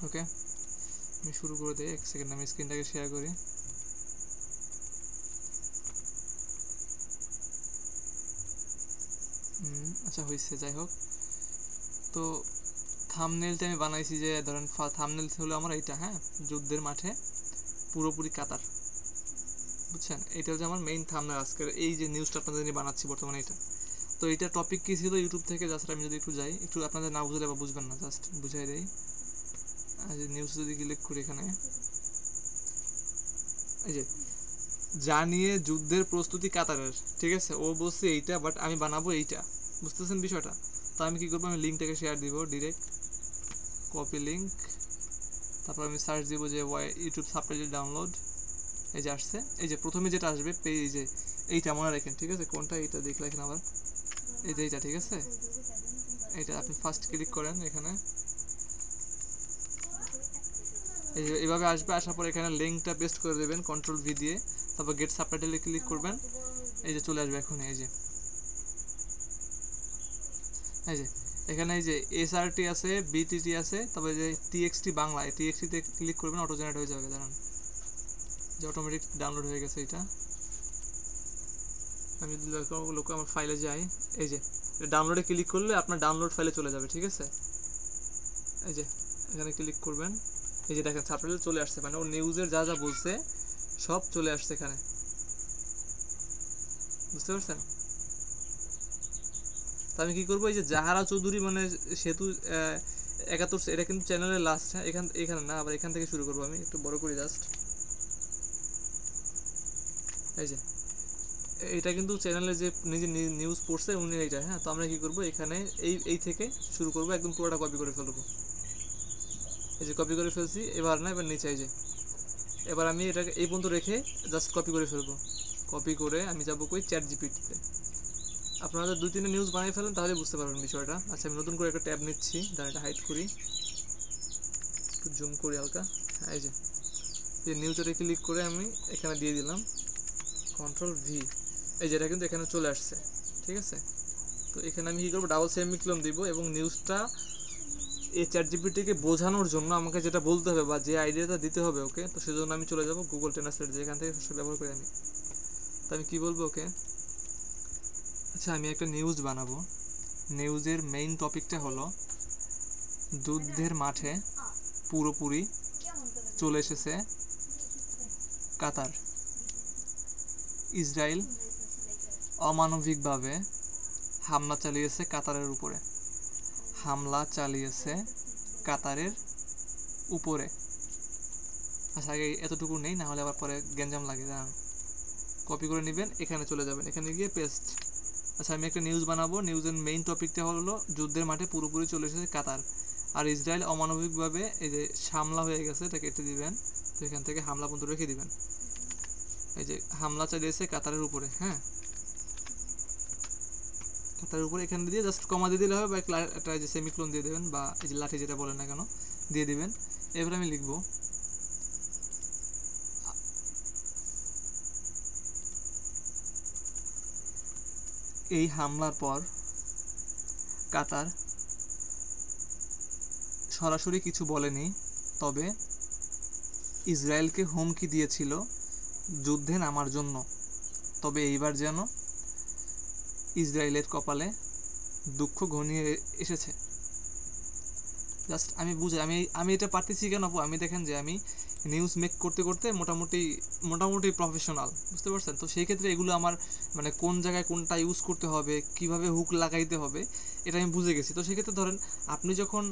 ওকে, আমি শুরু করে দিই, 1 সেকেন্ড আমি স্ক্রিনটাকে শেয়ার করি। আচ্ছা হয়েছে, যাই হোক। তো থাম্বনেলটা আমি বানাইছি যে ধরেন থাম্বনেল হলো আমার এইটা, হ্যাঁ, যুদ্ধের মাঠে পুরোপুরি কাতার, বুঝছেন? এটা হচ্ছে আমার মেইন থাম্বনেল আজকের এই যে নিউজটা আপনাদের নিয়ে বানাচ্ছি বর্তমানে এটা। তো এটা টপিক কী ছিল ইউটিউব থেকে, জাস্ট আমি যদি একটু যাই, একটু আপনাদের না বুঝলে বা বুঝবেন না, জাস্ট বুঝাই দেই। নিউজ যদি ক্লিক করি এখানে, এই যে জানিয়ে যুদ্ধের প্রস্তুতি কাতারের, ঠিক আছে, ও বলছে এইটা, বাট আমি বানাবো এইটা, বুঝতেছেন বিষয়টা? তো আমি কী করবো, আমি লিঙ্কটাকে শেয়ার দিব, ডিরেক্ট কপি লিঙ্ক, তারপর আমি সার্চ দিব যে ইউটিউব সাবটাইটেল ডাউনলোড, এই যে আসছে, এই যে প্রথমে যেটা আসবে পেজে এইটা মনে রাখেন, ঠিক আছে? কোনটা এইটা দেখে রাখেন আবার, এই যে এইটা, ঠিক আছে? এইটা আপনি ফার্স্ট ক্লিক করেন এখানে, এই যে এইভাবে আসবে, আসার পর এখানে লিঙ্কটা পেস্ট করে দেবেন কন্ট্রোল ভি দিয়ে, তারপর গেট সাবটাইটেলে ক্লিক করবেন, এই যে চলে আসবে এখন, এই যে এখানে এই যে এসআরটি আছে, বিটিটি আছে, তারপরে যে টিএক্সটি বাংলা, এই টিএক্সটিতে ক্লিক করবেন, অটো জেনারেট হয়ে যাবে, দাঁড়ান, যে অটোমেটিক ডাউনলোড হয়ে গেছে এটা। আমি যদি লোক আমার ফাইলে যাই, এই যে ডাউনলোডে ক্লিক করলে আপনার ডাউনলোড ফাইলে চলে যাবে, ঠিক আছে? এই যে এখানে ক্লিক করবেন, এই যে দেখেন সাবটাইটেল চলে আসছে, মানে ওর নিউজের যা যা বলছে সব চলে আসছে এখানে, বুঝতে পারছেন? তো আমি কী করবো, এই যে জাহারা চৌধুরী মানে সেতু 71, এটা কিন্তু চ্যানেলের লাস্ট, হ্যাঁ, এখানে না, আবার এখান থেকে শুরু করবো, আমি একটু বড় করি জাস্ট, এই যে এটা কিন্তু চ্যানেলে যে নিজে নিউজ পড়ছে উনি এইটা, হ্যাঁ। তো আমরা কী করবো, এখানে এই থেকে শুরু করবো, একদম পুরোটা কপি করে ফেলবো, এই যে কপি করে ফেলছি, এবার না, এবার নিচে, এই যে এবার আমি এটাকে এই পর্যন্ত রেখে জাস্ট কপি করে ফেলবো, কপি করে আমি যাবো কই চ্যাট জিপিটিতে। আপনারা যদি 2-3টা নিউজ বানিয়ে ফেলেন তাহলে বুঝতে পারবেন বিষয়টা। আচ্ছা, আমি নতুন করে একটা ট্যাব নিচ্ছি, দাঁড়া এটা হাইড করি, একটু জুম করি হালকা, এই যে নিউজটা ক্লিক করে আমি এখানে দিয়ে দিলাম কন্ট্রোল ভি, এই যে এটা কিন্তু এখানে চলে আসছে, ঠিক আছে? তো এখানে আমি কী করবো, ডাবল সেমিকোলন দিব, এবং নিউজটা এই চ্যাট জিপিটিকে বোঝানোর জন্য আমাকে যেটা বলতে হবে বা যে আইডিয়াটা দিতে হবে ওকে, তো সেজন্য আমি চলে যাব গুগল ট্রান্সলেট, যেখান থেকে ব্যবহার করি আমি। তো আমি কী বলবো ওকে, আচ্ছা আমি একটা নিউজ বানাবো, নিউজের মেইন টপিকটা হলো যুদ্ধের মাঠে পুরোপুরি চলে এসেছে কাতার, ইসরায়েল অমানবিকভাবে হামলা চালিয়েছে কাতারের উপরে, হামলা চালিয়েছে কাতারের উপরে। আচ্ছা আগে এতটুকু নেই, না হলে আবার পরে গ্যাঞ্জাম লাগে, দাঁড়ান, কপি করে নেবেন, এখানে চলে যাবেন, এখানে গিয়ে পেস্ট। আচ্ছা আমি একটা নিউজ বানাবো, নিউজের মেইন টপিকটা হলো যুদ্ধের মাঠে পুরোপুরি চলে এসেছে কাতার, আর ইসরায়েল অমানবিকভাবে এই যে হামলা হয়ে গেছে, এটা কেটে দিবেন, তো এখান থেকে হামলা পর্যন্ত রেখে দিবেন, এই যে হামলা চালিয়েছে কাতারের উপরে, হ্যাঁ, কাতারের উপরে, এখানে দিয়ে জাস্ট কমা দিয়ে দিলে হবে, বা একটা যে সেমিক্লোন দিয়ে দেবেন, বা এই যে লাঠি যেটা বলেন না কেন দিয়ে দিবেন। এবার আমি লিখবো এই হামলার পর কাতার সরাসরি কিছু বলেনি, তবে ইসরায়েলকে হুমকি দিয়েছিল যুদ্ধে নামার জন্য, তবে এইবার যেন ইসরায়েলের কপালে দুঃখ ঘনিয়ে এসেছে। জাস্ট আমি বুঝি, আমি এটা পারতেছি কেন আপু, আমি দেখেন যে আমি নিউজ মেক করতে করতে মোটামুটি প্রফেশনাল, বুঝতে পারছেন? তো সেই ক্ষেত্রে এগুলো আমার মানে কোন জায়গায় কোনটা ইউজ করতে হবে, কিভাবে হুক লাগাইতে হবে, এটা আমি বুঝে গেছি। তো সেক্ষেত্রে ধরেন আপনি যখন,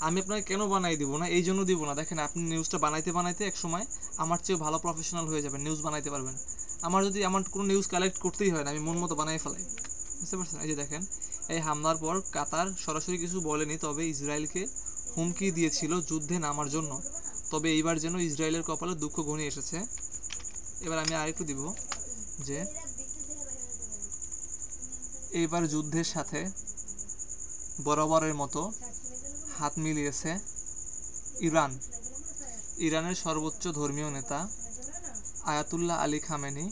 আমি আপনাকে কেন বানাই দিব না, এই জন্য দিব না, দেখেন আপনি নিউজটা বানাইতে বানাইতে এক সময় আমার চেয়ে ভালো প্রফেশনাল হয়ে যাবেন, নিউজ বানাইতে পারবেন। আমার কোনো নিউজ কালেক্ট করতেই হয় না, আমি মন মতো বানাই ফেলাই, বুঝতে পারছেন? এই যে দেখেন, এই হামলার পর কাতার সরাসরি কিছু বলেনি, তবে ইসরায়েলকে হুমকি দিয়েছিল যুদ্ধে নামার জন্য, তবে এইবার যেন ইসরায়েলের কপালে দুঃখ ঘনিয়ে এসেছে। এবার আমি আরেকটু দিব যে এইবার যুদ্ধের সাথে বরাবরের মতো হাত মিলিয়েছে ইরানের সর্বোচ্চ ধর্মীয় নেতা আয়াতুল্লাহ আলী খামেনি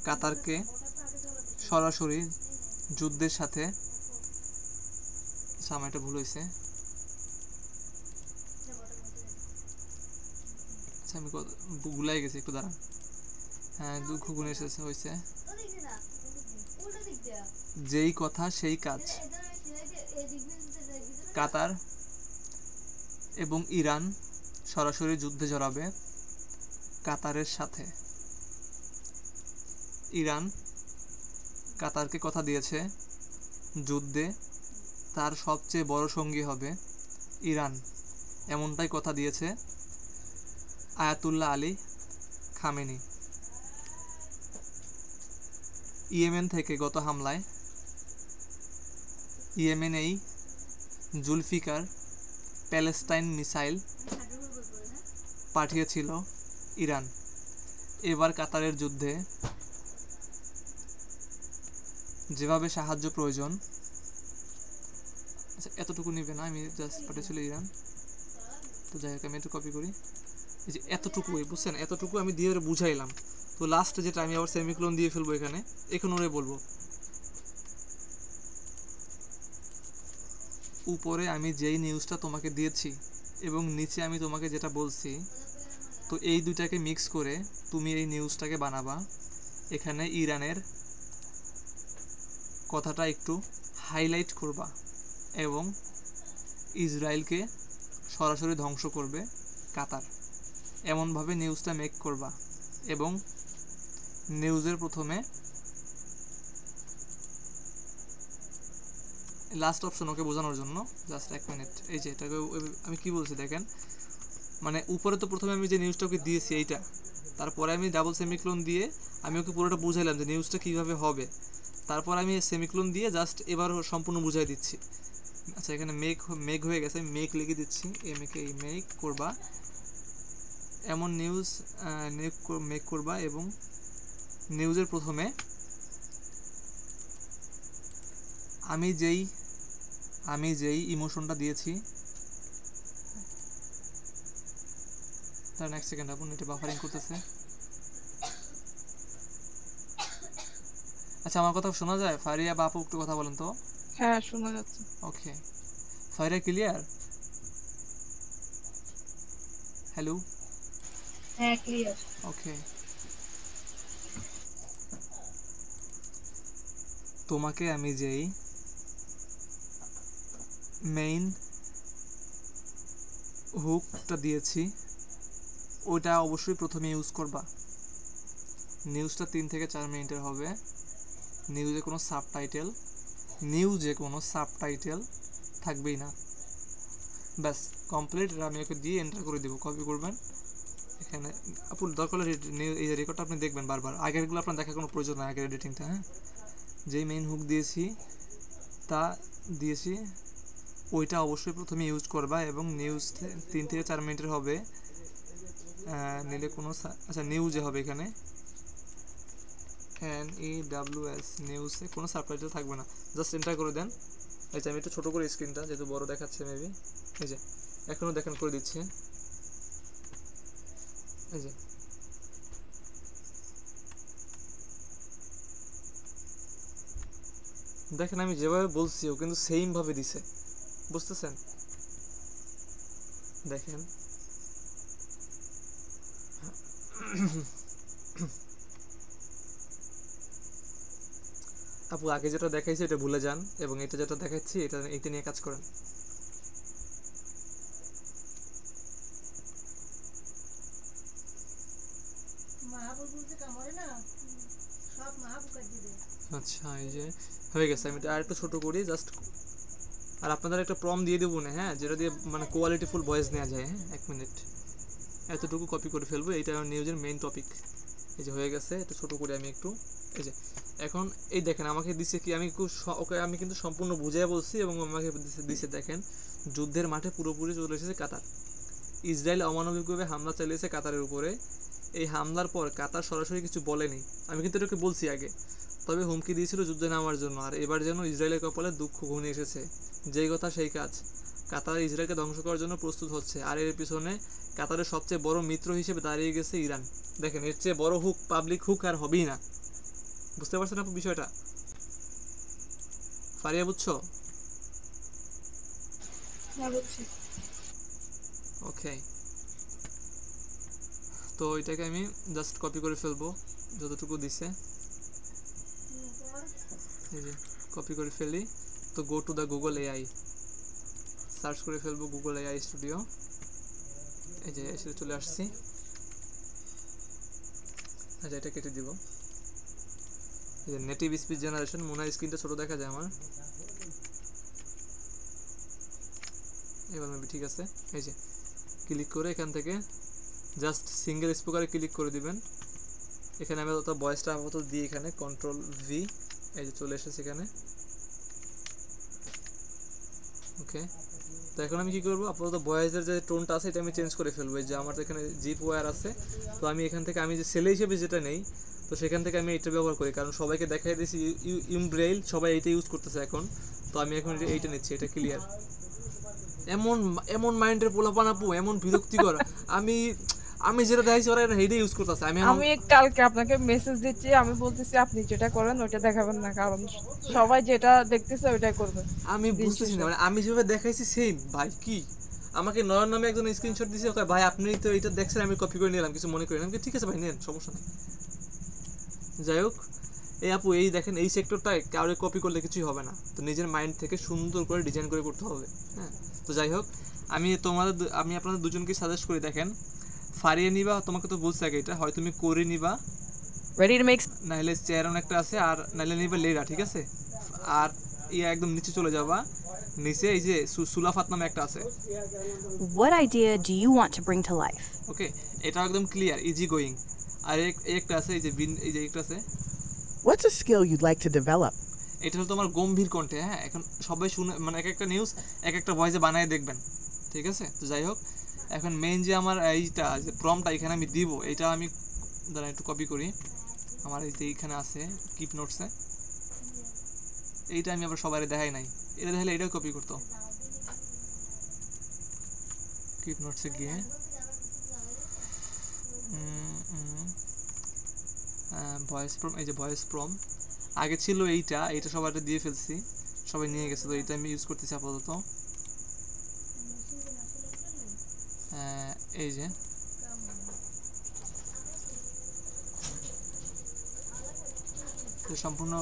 কাতারকে সরাসরি যুদ্ধের সাথে, আমার এটা ভুল হয়েছে, আচ্ছা আমি ভুলাই গেছি, একটু দাঁড়ান। হ্যাঁ দুঃখ গুণে এসেছে হয়েছে, যেই কথা সেই কাজ। কাতার এবং ইরান সরাসরি যুদ্ধে জড়াবে কাতারের সাথে। ইরান কাতারকে কথা দিয়েছে যুদ্ধে তার সবচেয়ে বড় সঙ্গী হবে ইরান, এমনটাই কথা দিয়েছে আয়াতুল্লাহ আলী খামেনি। ইয়েমেন থেকে গত হামলায় ইয়েমেনেই জুলফিকার প্যালেস্টাইন মিসাইল পাঠিয়েছিল ইরান। এবার কাতারের যুদ্ধে যেভাবে সাহায্য প্রয়োজন, আচ্ছা এতটুকু নিবে না, আমি জাস্ট পাঠিয়েছিল ইরান। তো যাই হোক আমি একটু কপি করি, এই যে এতটুকুই বুঝছেন, এতটুকু আমি দিয়ে বুঝাইলাম। তো লাস্টে যেটা আমি আবার সেমিকোলন দিয়ে ফেলবো এখানে, এখন ওরে বলবো উপরে আমি যেই নিউজটা তোমাকে দিয়েছি এবং নিচে আমি তোমাকে যেটা বলছি, তো এই দুইটাকে মিক্স করে তুমি এই নিউজটাকে বানাবা। এখানে ইরানের কথাটা একটু হাইলাইট করবা এবং ইসরায়েলকে সরাসরি ধ্বংস করবে কাতার, এমনভাবে নিউজটা মেক করবা। এবং নিউজের প্রথমে লাস্ট অপশন ওকে বোঝানোর জন্য জাস্ট 1 মিনিট, এই যে এটাকে আমি কি বলছি দেখেন, মানে উপরে তো প্রথমে আমি যে নিউজটা ওকে দিয়েছি এইটা, তারপরে আমি ডাবল সেমিক্লোন দিয়ে আমি ওকে পুরোটা বুঝাইলাম যে নিউজটা কীভাবে হবে, তারপর আমি সেমিক্লোন দিয়ে জাস্ট এবার সম্পূর্ণ বুঝাই দিচ্ছি। আচ্ছা এখানে মেক হয়ে গেছে, আমি মেক লিখে দিচ্ছি, মেক করবা, এমন নিউজ মেক করবা এবং নিউজের প্রথমে আমি যেই ইমোশনটা দিয়েছি, তার নেক্সট সেকেন্ড আপনি এটা বাফারিং করতেছে। আচ্ছা আমার কথা শোনা যায়? ফারিয়া বাপু একটু কথা বলেন তো। হ্যাঁ শোনা যাচ্ছে। ওকে ফারিয়া ক্লিয়ার? হ্যালো হ্যাঁ ক্লিয়ার। ওকে তোমাকে আমি যেই মেইন হুকটা দিয়েছি ওটা অবশ্যই প্রথমে ইউজ করবা। নিউজটা 3 থেকে 4 মিনিটের হবে। নিউজে কোনো সাবটাইটেল থাকবেই না। ব্যাস কমপ্লিট। আমি ওকে দিয়ে এন্টার করে দেবো, কপি করবেন এখানে। আপু দরকার হলে এই রেকর্ডটা আপনি দেখবেন বারবার, আগেরগুলো আপনার দেখার কোনো প্রয়োজন নেই, আগের এডিটিংটা। হ্যাঁ যেই মেইন হুক দিয়েছি ওইটা অবশ্যই প্রথমে ইউজ করবা এবং নিউজ 3 থেকে 4 মিনিটের হবে। নিলে কোনো আচ্ছা নিউজে হবে, এখানে NEWS নিউজে কোনো সাবটাইটেল থাকবে না, জাস্ট এন্টার করে দেন। এই যে আমি একটু ছোটো করে স্ক্রিনটা যেহেতু বড় দেখাচ্ছে মেবি, এই যে এখনও দেখেন করে দিচ্ছে, এই যে দেখেন আমি যেভাবে বলছি ও কিন্তু সেম ভাবে দিছে, বুঝতেছেন? দেখেন আপু আগে যেটা দেখাইছি এটা ভুলে যান এবং এটা যেটা দেখাচ্ছি এটা নিয়ে কাজ করেন। আচ্ছা এই যে হয়ে গেছে, আমি এটা আরেকটু ছোটো করি জাস্ট। আর আপনাদের একটা প্রম দিয়ে দেবো না, হ্যাঁ যেটা দিয়ে মানে কোয়ালিটিফুল ভয়েস নেওয়া যায়। হ্যাঁ 1 মিনিট, এতটুকু কপি করে ফেলবো, এইটা নিউজের মেইন টপিক। এই যে হয়ে গেছে, এটা ছোটো করে আমি একটু, এই যে এখন এই দেখেন আমাকে দিছে কি, ওকে আমি কিন্তু সম্পূর্ণ বুঝিয়ে বলছি এবং আমাকে দিছে দেখেন যুদ্ধের মাঠে পুরোপুরি চলে এসেছে কাতার। ইসরায়েল অমানবিকভাবে হামলা চালিয়েছে কাতারের উপরে। এই হামলার পর কাতার সরাসরি কিছু বলেনি, আমি কিন্তু এটাকে বলছি আগে, তবে হুমকি দিয়েছিল যুদ্ধে নামার জন্য। আর এবার যেন ইসরায়েলের কপালে দুঃখ ঘনিয়ে এসেছে, যেই কথা সেই কাজ। কাতার ইসরায়েলকে ধ্বংস করার জন্য প্রস্তুত হচ্ছে, আর এর পিছনে কাতারের সবচেয়ে বড় মিত্র হিসেবে দাঁড়িয়ে গেছে ইরান। দেখেন এর চেয়ে বড় হুক, পাবলিক হুক আর হবেই না। বুঝতে পারছেন আপু বিষয়টা? ফারিয়া বুঝছো? হ্যাঁ বুঝছি। ওকে তো এটাকে আমি জাস্ট কপি করে ফেলবো যতটুকু দিছে, এই যে কপি করে ফেলি। তো go to the Google AI, search করে ফেলবো গুগল এআই স্টুডিও। এই যে এসে চলে আসছি। আচ্ছা এটা কেটে দিব। এই যে নেটিভ স্পিচ জেনারেশন, মনে হয় স্ক্রিনটা ছোট দেখা যায় আমার, এবার মেবি ঠিক আছে। এই যে ক্লিক করে এখান থেকে জাস্ট সিঙ্গেল স্পিকারে ক্লিক করে দিবেন। এখানে আমি অত ভয়েসটা আপাতত দিই, এখানে কন্ট্রোল ভি, এই যে চলে এসেছে এখানে। ওকে, তো এখন আমি কি করবো, আপাতত ভয়েসের যে টোনটা আছে এটা আমি চেঞ্জ করে ফেলবো। এই যে আমার তো এখানে জিপ ওয়্যার আছে, তো আমি এখান থেকে আমি যে সেলে হিসেবে যেটা নেই, তো সেখান থেকে আমি এটা ব্যবহার করি, কারণ সবাইকে দেখাই দিয়েছি ইমব্রেইল সবাই এইটা ইউজ করতেছে এখন, তো আমি এখন এইটা নিচ্ছি, এটা ক্লিয়ার। এমন এমন মাইন্ডের পোলাপান আপু, এমন বিরক্তিকর। আমি আমি যেটা দেখাইছি ওরা এইটা ইউজ করতেছে। আমি কালকে আপনাকে মেসেজ দিচ্ছি, আমি বলতেছি আপনি যেটা করেন ওইটা দেখাবেন না, কারণ সবাই যেটা দেখতেছে ওইটাই করবে। আমি বুঝতেছি না, মানে আমি যেভাবে দেখাইছি সেম ভাই। কি আমাকে নয়ন নামে একজন স্ক্রিনশট দিয়েছে, ওকে ভাই আপনি তো এটা দেখছেন, আমি কপি করে নিলাম, কিছু মনে করি না। আমি ঠিক আছে ভাই নেন, সমস্যা নেই। যাই হোক, এই আপু এই দেখেন এই সেক্টরটা কাউরে কপি করলে কিছুই হবে না, তো নিজের মাইন্ড থেকে সুন্দর করে ডিজাইন করে করতে হবে। হ্যাঁ, তো যাই হোক, আমি আপনাদের দুজনকে সাজেস্ট করি, দেখেন ফারিয়ে নিবা, তোমাকে তো বলছে আগে, এটা হয় তুমি করে নিবা, Ready to make নাহলে চেয়ারন একটা আছে, আর নাহলে নিবা লেরা, ঠিক আছে। আর ইয়া একদম নিচে চলে যাবা, নিচে এই যে সুলাফাত নামে একটা আছে। What idea do you want to bring to life? ওকে, এটা একদম ক্লিয়ার, ইজি গোয়িং। আর একটা আছে এই যে এই যে একটা আছে, What's a skill you'd like to develop? এটা হলো তোমার গম্ভীর কণ্ঠে। হ্যাঁ, এখন সবাই শুনে, মানে এক একটা নিউজ এক একটা ভয়েসে বানায় দেখবেন, ঠিক আছে। তো যাই হোক, এখন মেইন যে আমার এইটা যে প্রম্পটটা এখানে আমি দিব, এটা আমি দাঁড়া একটু কপি করি, আমার এই যে এইখানে আছে কিপ নোটসে, এইটা আমি আবার সবাই দেখাই নাই, এটা দেখালে এটাও কপি করতো। কিপ নোটসে গিয়ে ভয়েস প্রম, এই যে ভয়েস প্রম আগে ছিল এইটা সবাই দিয়ে ফেলছি, সবাই নিয়ে গেছে, তো এইটা আমি ইউজ করতেছি আপাতত। এই যে সম্পূর্ণ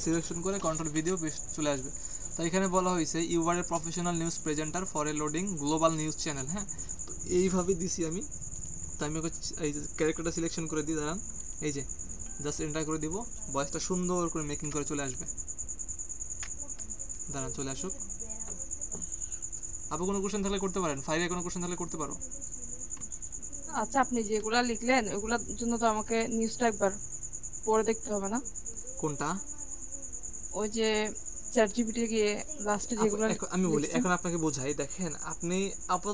সিলেকশন করে কন্ট্রোল ভিডিও চলে আসবে। তো এখানে বলা হয়েছে you are a professional news presenter for a leading global news channel. হ্যাঁ, তো এইভাবে দিছি আমি। তো আমি ওকে এই যে ক্যারেক্টারটা সিলেকশন করে দিই, দাঁড়ান, এই যে জাস্ট এন্টার করে দিব, ভয়েসটা সুন্দর করে মেকিং করে চলে আসবে। দাঁড়ান চলে আসুক। আপু কোনো কোশ্চেন থাকলে করতে পারেন, ফাইলে কোনো কোশ্চেন থাকলে করতে পারো। আচ্ছা, আপনি যেগুলা লিখলেন ওগুলোর জন্য তো আমাকে নিউজটা একবার পড়ে দেখতে হবে না? কোনটা? ওই যে চ্যাট জিপিটি গিয়ে লাস্টে যেগুলো আমি বলি, এখন আপনাকে বোঝাই, দেখেন আপনি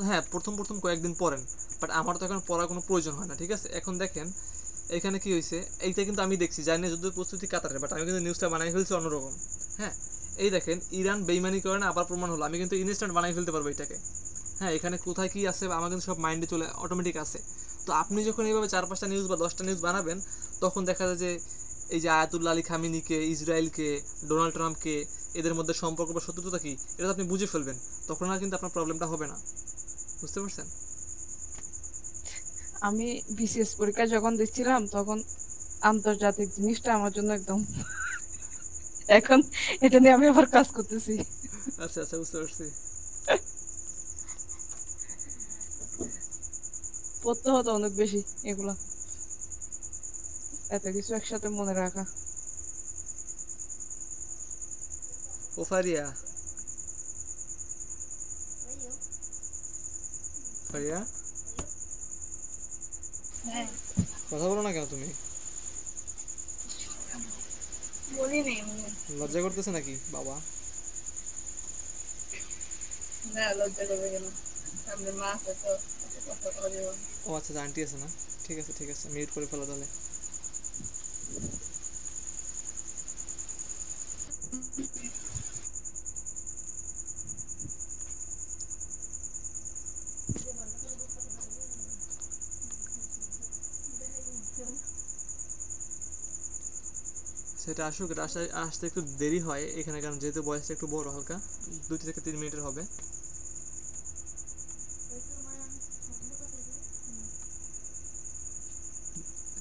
হ্যাঁ প্রথম কয়েকদিন পড়েন, বাট আমার তো এখন পড়ার কোনো প্রয়োজন হয় না, ঠিক আছে। এখন দেখেন এখানে কি হয়েছে, এইটা কিন্তু আমি দেখছি জানি না যুদ্ধের প্রস্তুতি কাতারে, বাট আমি কিন্তু নিউজটা বানাই ফেলছি অন্যরকম। হ্যাঁ, এই দেখেন ইরান বেইমানি করে না, আবার প্রমাণ হলো, আমি কিন্তু ইনস্ট্যান্ট বানাই ফেলতে পারবো এটাকে। হ্যাঁ, এখানে কোথায় কি আছে আমার কিন্তু সব মাইন্ডে চলে অটোমেটিক আছে। তো আপনি যখন এইভাবে 4-5টা নিউজ বা 10টা নিউজ বানাবেন, তখন দেখা যায় যে এই যে আয়াতুল্লাহ আলী খামিনিকে, ইসরায়েলকে, ডোনাল্ড ট্রাম্পকে, এদের মধ্যে সম্পর্ক বা শত্রুতা কি, এটা তো আপনি বুঝে ফেলবেন, তখন আর কিন্তু আপনার প্রবলেমটা হবে না। বুঝতে পারছেন? আমি বিসিএস পরীক্ষা যখন দিচ্ছিলাম তখন আন্তর্জাতিক জিনিসটা আমার জন্য একদম এখন এটা নিয়ে আমি আবার কাজ করতেছি। আচ্ছা আচ্ছা, বুঝতে পারছি। পড়তে হতো অনেক বেশি এগুলা, এত কিছু একসাথে মনে রাখা। ও ফারিয়া, ফারিয়া হ্যাঁ, কথা বলো না কেন তুমি? বলি নেই, লজ্জা করতেছে নাকি বাবা? না লজ্জা করবে কেন, সামনে মা আছে তো কথা বলা যাবে। ও আচ্ছা, আন্টি আছে না, ঠিক আছে ঠিক আছে, মিউট করে ফেলো তাহলে। সেটা আসুক, এটা আসতে একটু দেরি হয় এখানে, কারণ যেহেতু বয়সটা একটু বড়, হালকা 2 থেকে 3 মিনিটের হবে।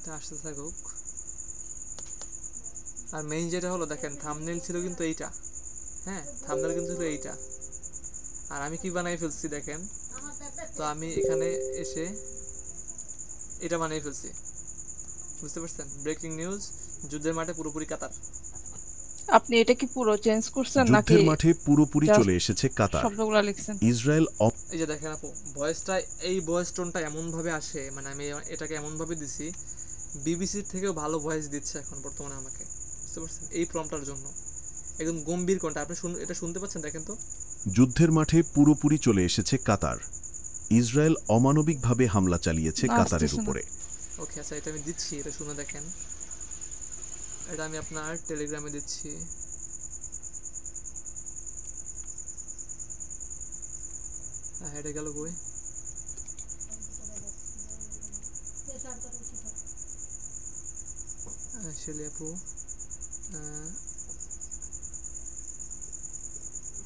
এটা আসতে থাকুক। আর মেইন যেটা হলো দেখেন থাম্বনেল ছিল কিন্তু এইটা, হ্যাঁ থাম্বনেল কিন্তু ছিল এইটা, আর আমি কি বানাই ফেলছি দেখেন। তো আমি এখানে এসে এটা বানিয়ে ফেলছি, বুঝতে পারছেন? ব্রেকিং নিউজ, যুদ্ধের মাঠে পুরোপুরি কাতার। আপনি এটা কি পুরো চেঞ্জ করছেন নাকি যুদ্ধের মাঠে পুরোপুরি just চলে এসেছে কাতার। শব্দগুলো লিখছেন? ইসরায়েল এই যে দেখেন আপু ভয়েসটা, এই ভয়েস টোনটা এমনভাবে আসে, মানে আমি এটাকে এমনভাবে দিছি, বিবিসির থেকেও ভালো ভয়েস দিচ্ছে এখন বর্তমানে আমাকে, বুঝতে পারছেন? এই প্রম্পটার জন্য একদম গম্ভীর কণ্ঠে। আপনি এটা শুনতে পাচ্ছেন দেখেন তো। যুদ্ধের মাঠে পুরোপুরি চলে এসেছে কাতার। ইসরায়েল অমানবিকভাবে হামলা চালিয়েছে না, কাতারের আসতেছে না। উপরে। ওকে আচ্ছা এটা আমি দিচ্ছি, এটা শুনে দেখেন। এটা আমি আপনার টেলিগ্রামে দিচ্ছি। এটা গেল কই? শিলি আপু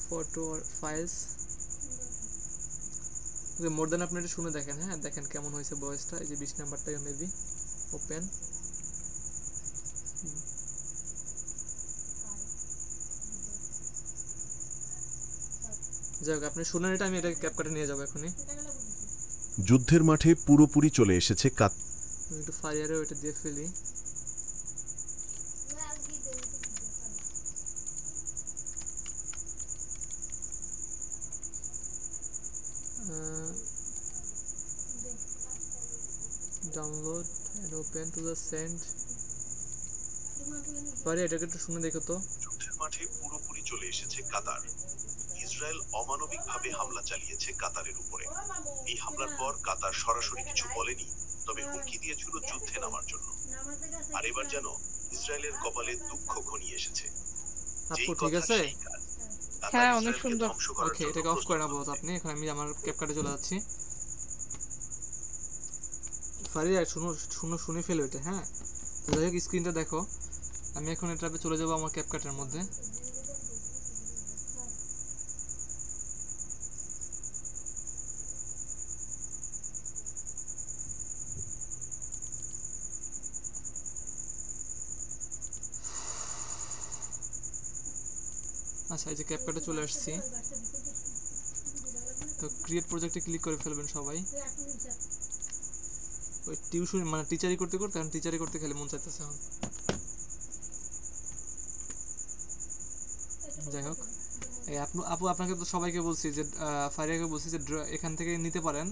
ফটো ফাইলস মোর দেন, আপনি এটা শুনে দেখেন। হ্যাঁ দেখেন কেমন হয়েছে ভয়েসটা। এই যে 20 নাম্বারটা মেবি ওপেন। যাই হোক আপনি শুনেন এটা, আমি এটা ক্যাপকাটে নিয়ে যাবো এখনই। যুদ্ধের মাঠে পুরোপুরি চলে এসেছে কাতার। আমি একটু ফায়ারেও এটা দিয়ে ফেলি। Download and open to the send। পারি এটাকে একটু শুনে দেখো তো। যুদ্ধের মাঠে পুরোপুরি চলে এসেছে কাতার। ইসরায়েল অমানবিকভাবে হামলা চালিয়েছে কাতারের উপরে। এই হামলার পর কাতার সরাসরি কিছু বলেনি, তবে হুমকি দিয়েছিল যুদ্ধে নামার জন্য। আর এবার যেন ইসরায়েলের কপালে দুঃখ ঘনিয়ে এসেছে। আপু ঠিক আছে? হ্যাঁ, অনেক সুন্দর। ওকে এটাকে অফ করে নেবো আপনি। এখন আমি আমার ক্যাপকাটে চলে যাচ্ছি। ফারিয়া শুনে ফেলো এটা, হ্যাঁ? তো যাই হোক স্ক্রিনটা দেখো। আমি এখন এটাতে চলে যাবো আমার ক্যাপকাটের মধ্যে। আচ্ছা এই যে ক্যাপকাটে চলে আসছি। তো ক্রিয়েট প্রজেক্টে ক্লিক করে ফেলবেন সবাই। ওই টিউশন মানে টিচারি করতে করতে এখন টিচারি করতে খেলে মন চাইতেছে এখন। যাই হোক এই আপু আপনাকে তো সবাইকে বলছি যে ফারিয়াকে বলছি যে এখান থেকে নিতে পারেন,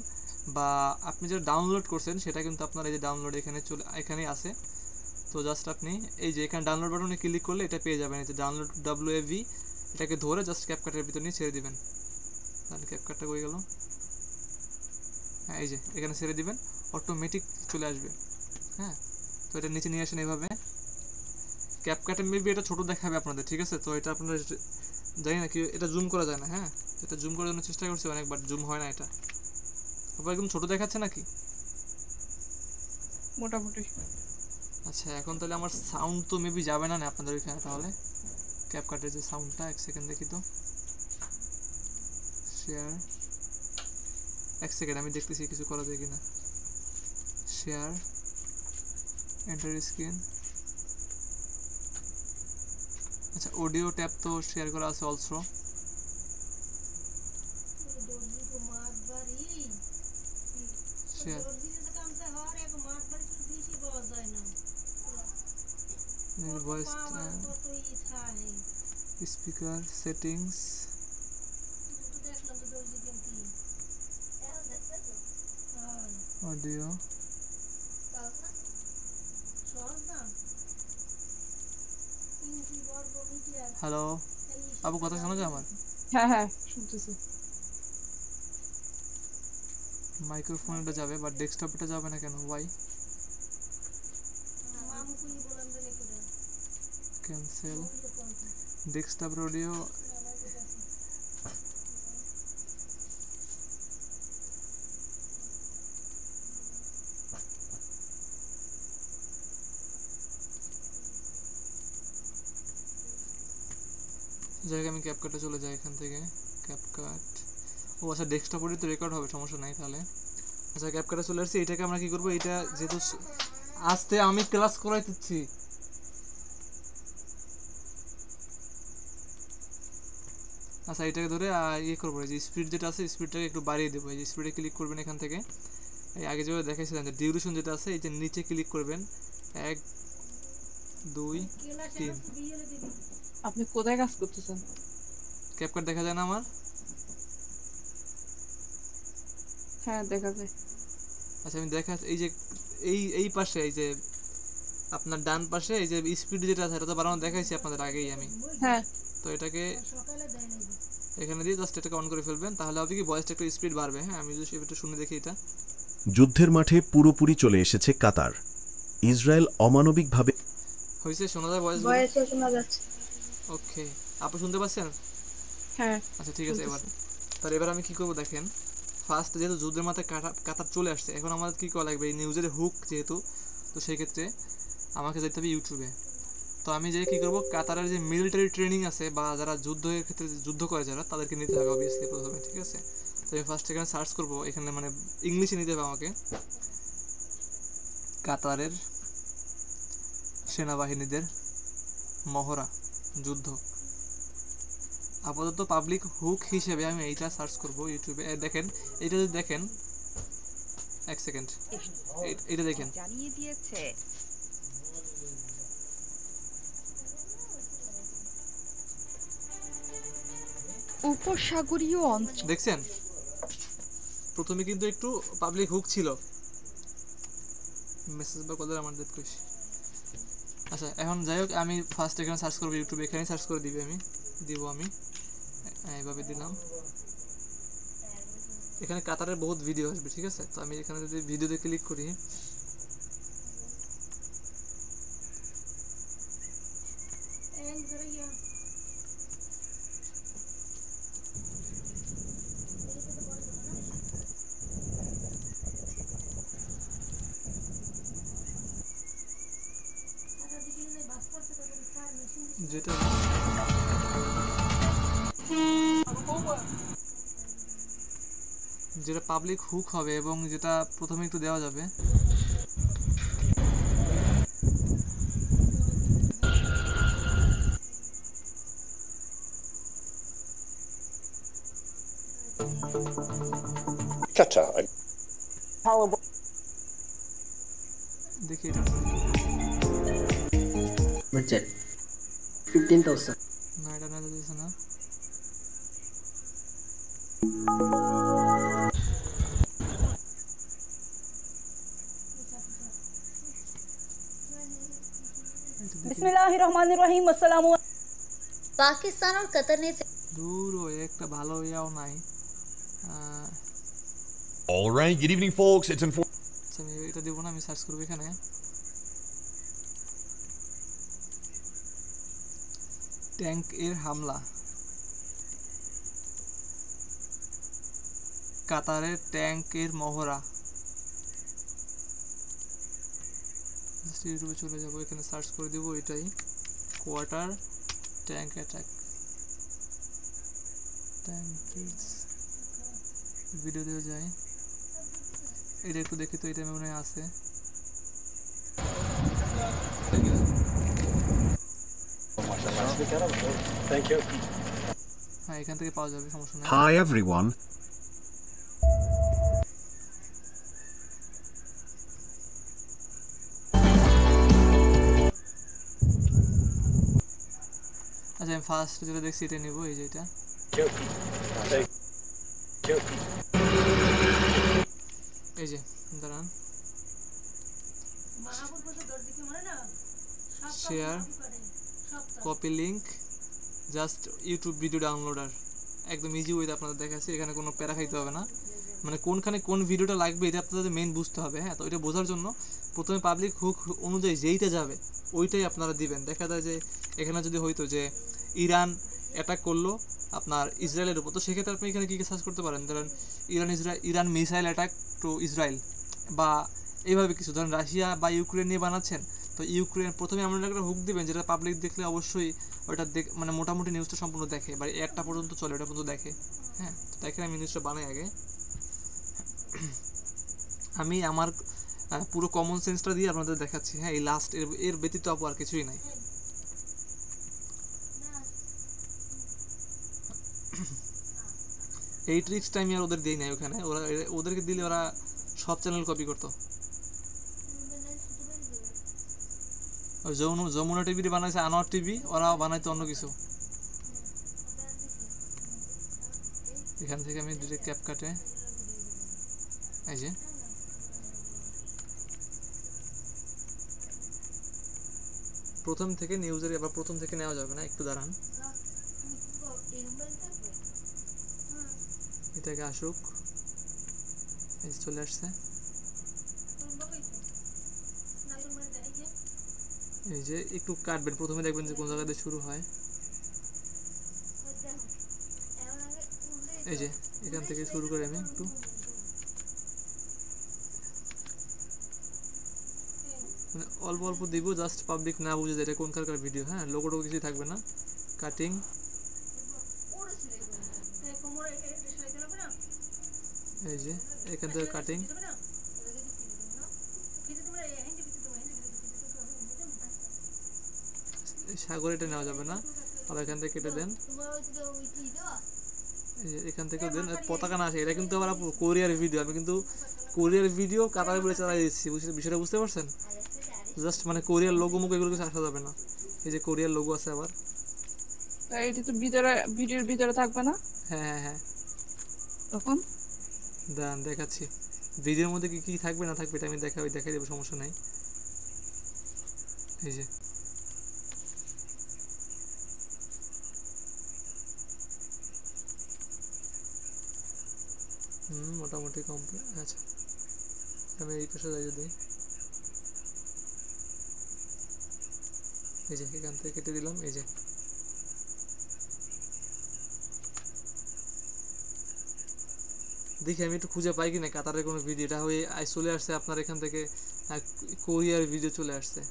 বা আপনি যে ডাউনলোড করছেন সেটা কিন্তু আপনার এই যে ডাউনলোড এখানেই আছে। তো জাস্ট আপনি এই যে এখানে ডাউনলোড বাটনে ক্লিক করলে এটা পেয়ে যাবেন। এই যে ডাউনলোড WAV, এটাকে ধরে জাস্ট ক্যাপকাটের ভিতর নিয়ে ছেড়ে দিবেন। তাহলে ক্যাপকাটটা হয়ে গেল। হ্যাঁ এই যে এখানে ছেড়ে দিবেন, অটোমেটিক চলে আসবে। হ্যাঁ তো এটা নিচে নিয়ে আসেন এইভাবে। ক্যাপকাটে মেবি এটা ছোট দেখাবে আপনাদের, ঠিক আছে? তো এটা আপনারা জানি না কি এটা জুম করা যায় না। হ্যাঁ এটা জুম করার জন্য চেষ্টা করছি অনেকবার, জুম হয় না। এটা আপনার একদম ছোট দেখাচ্ছে নাকি? মোটামুটি। আচ্ছা এখন তাহলে আমার সাউন্ড তো মেবি যাবে না আপনাদের ওইখানে। তাহলে ক্যাপকাটের যে সাউন্ডটা, এক সেকেন্ড দেখি তো। শেয়ার, এক সেকেন্ড আমি দেখতেছি কিছু করা যায় কিনা। Share, enter screen. আচ্ছা অডিও ট্যাব তো শেয়ার করা আছে also. Share voice, speaker settings, audio. Hello আপু কথা শোনা যায় আমার? হ্যাঁ হ্যাঁ শুনতেছি। মাইক্রোফোনটা যাবে বাট ডেস্কটপটা যাবে না কেন? ওয়াই? Cancel desktop audio. যাই হোক আমি ক্যাপকাটে চলে যাই এখান থেকে। ক্যাপকাট, ও আচ্ছা ডেস্কটপ অডিও তো রেকর্ড হবে, সমস্যা নাই তাহলে। আচ্ছা ক্যাপকাটে চলে আসছি। এটাকে আমরা কি করবো, এটা যেহেতু আস্তে আমি ক্লাস করাইতেছি। আচ্ছা এটাকে ধরে ইয়ে করবো, যে স্পিড যেটা আছে স্পিডটাকে একটু বাড়িয়ে দেবো। এই যে স্পিডে ক্লিক করবেন এখান থেকে, এই আগে যেভাবে দেখাইছিলাম যে ডিউরেশন যেটা আছে এই যে নিচে ক্লিক করবেন 1 2 3। আপনি কোথায় কাজ করতেছেন? ক্যাপকাট দেখা যায় না আমার? হ্যাঁ দেখা যায়। আচ্ছা আমি দেখা, এই যে এই পাশে, এই যে আপনার ডান পাশে এই যে স্পিড যেটা আছে এটা তো বাড়ানো দেখাইছি আপনাদের আগেই আমি। হ্যাঁ তো এটাকে এখানে দিয়ে জাস্ট এটাকে অন করে ফেলবেন, তাহলে হবে কি ভয়েসটা একটু স্পিড বাড়বে। হ্যাঁ আমি যদি একটু শুনে দেখি এটা। যুদ্ধের মাঠে পুরোপুরি চলে এসেছে কাতার। ইসরায়েল অমানবিকভাবে হয়েছে, শোনা যায় ভয়েস? ভয়েসে শোনা যাচ্ছে। ওকে, আপনি শুনতে পাচ্ছেন? হ্যাঁ আচ্ছা ঠিক আছে। শুনতেছি। তাহলে এবার আমি কি করবো দেখেন, ফার্স্ট যেহেতু যুদ্ধের মাথায় কাতার চলে আসছে, এখন আমাদের কি করা লাগবে, এই নিউজের হুক যেহেতু, তো সেই ক্ষেত্রে আমাকে যেতে হবে ইউটিউবে। তো আমি যে কি করব, কাতারের যে মিলিটারি ট্রেনিং আছে বা যারা যুদ্ধের ক্ষেত্রে যুদ্ধ করে যারা, তাদেরকে নিতে হবে অবভিয়াসলি প্রথমে, ঠিক আছে? তো আমি ফার্স্ট এখানে সার্চ করব, এখানে মানে ইংলিশে নিতে হবে আমাকে, কাতারের সেনাবাহিনীদের মহড়া যুদ্ধ। আপাতত পাবলিক হুক হিসেবে আমি এইটা সার্চ করব ইউটিউবে। দেখেন এটা যদি দেখেন, এক সেকেন্ড, এটা দেখেন, জানিয়ে দিয়েছে। উপসাগরীয় অঞ্চল দেখছেন? প্রথমে কিন্তু একটু পাবলিক হুক ছিল, মেসেজ বা কলের আমার দেখ কইছি। আচ্ছা এখন যাই হোক, আমি ফার্স্ট এখানে সার্চ করব ইউটিউবে, এখানে সার্চ করে দিবে আমি এইভাবে দিলাম। এখানে কাতারের বহুত ভিডিও আসবে, ঠিক আছে? তো আমি এখানে যদি ভিডিওতে ক্লিক করি, যেটা যেটা পাবলিক হুক হবে এবং যেটা প্রথমে একটু দেওয়া যাবে, দেখি এটা budget 15,000. না, এটা না দিতেছে না। बिस्मिल्लाहिर्रहमानिर्रहीम अस्सलाम। पाकिस्तान और कतर ने দূর একটা ভালো ইয়াও নাই। All right, good evening, folks. It's আচ্ছা আমি এটা দেবো না, আমি সার্চ করবো এখানে ট্যাঙ্ক এর হামলা, কাতারের ট্যাঙ্কের মহড়া। ইউটিউবে চলে যাবো, এখানে সার্চ করে দেবো এটাই, কোয়ার্টার ট্যাঙ্ক অ্যাটাক, ভিডিও দেওয়া যায়। এটা একটু দেখি তো, এটা মনে হয় আছে। হ্যাঁ এখান থেকে পাওয়া যাবে, সমস্যা নেই। Hi everyone. আচ্ছা আমি ফার্স্ট যেটা দেখছি এটা নিব, এই যে এটা এই যে, দাঁড়ান, share, copy link, just YouTube video downloader, একদম ইজি ওয়েতে আপনাদের দেখাচ্ছি। এখানে কোনো প্যারা খাইতে হবে না, মানে কোনখানে কোন ভিডিওটা লাগবে এটা আপনাদের মেইন বুঝতে হবে। হ্যাঁ, তো এটা বোঝার জন্য প্রথমে পাবলিক হুক অনুযায়ী যেইটা যাবে ওইটাই আপনারা দিবেন। দেখা যায় যে এখানে যদি হইতো যে ইরান অ্যাটাক করলো আপনার ইসরায়েলের উপর, তো সেক্ষেত্রে আপনি এখানে কী কী সার্চ করতে পারেন, ধরেন Iran missile attack two Israel, বা এইভাবে কিছু, ধরেন রাশিয়া বা ইউক্রেন নিয়ে বানাচ্ছেন, তো ইউক্রেন প্রথমে এমন একটা হুক দিবেন যেটা পাবলিক দেখলে অবশ্যই ওটা মানে মোটামুটি নিউজটা সম্পূর্ণ দেখে, বা একটা পর্যন্ত চলে ওটা পর্যন্ত দেখে। হ্যাঁ, তো দেখেন আমি নিউজটা বানাই আগে। আমি আমার পুরো কমন সেন্সটা দিয়ে আপনাদের দেখাচ্ছি। হ্যাঁ, এই লাস্ট এর ব্যতীত আর কিছুই নাই। এই ট্রিক্সটা আমি আর ওদের দিই নাই ওখানে, ওদেরকে দিলে ওরা সব চ্যানেল কপি করতো। যমুনা টিভি বানাইছে আনোয়ার টিভি, ওরা বানাইতো অন্য কিছু। এখান থেকে আমি ডিরেক্ট ক্যাপকাটে এই যে প্রথম থেকে নিউজের আবার প্রথম থেকে নেওয়া যাবে না, একটু দাঁড়ান। এটাকে আসুক, এই চলে আসছে। এই যে একটু কাটবেন, প্রথমে দেখবেন যে কোন জায়গাতে শুরু হয়। এই যে এখান থেকে শুরু করে আমি একটু মানে অল্প অল্প দিব, জাস্ট পাবলিক না বুঝে যে এটা কোনকার ভিডিও। হ্যাঁ, লোগোটা কিছুই থাকবে না। কাটিং, এই যে এখান থেকে কাটিং, সাগর এটা নেওয়া যাবে না, আর এখান থেকে কেটে দেন। এখান থেকে দেন, পতাকা না আসে, এটা কিন্তু আবার কোরিয়ার ভিডিও। আমি কিন্তু কোরিয়ার ভিডিও কাতারে বলে চালাই দিচ্ছি, বিষয়টা বুঝতে পারছেন? জাস্ট মানে কোরিয়ার লোগো মুখ এগুলো কিছু আসা যাবে না। এই যে কোরিয়ার লোগো আছে আবার, এটা তো ভিডিওর ভিতরে থাকবে না। হ্যাঁ হ্যাঁ হ্যাঁ, তখন দাঁড়ান দেখাচ্ছি ভিডিওর মধ্যে কি থাকবে না থাকবে, এটা আমি দেখাই দেবো, সমস্যা নাই। এই যে মোটামুটি কমপ্লিট। আচ্ছা, আমি এই পাশে যাই যদি, এই যে এখান থেকে কেটে দিলাম। এই যে দেখি আমি একটু খুঁজে পাই কিনা কাতারের কোনো ভিডিও। এটা হয়ে চলে আসছে আপনার এখান থেকে কোরিয়ার ভিডিও চলে আসছে।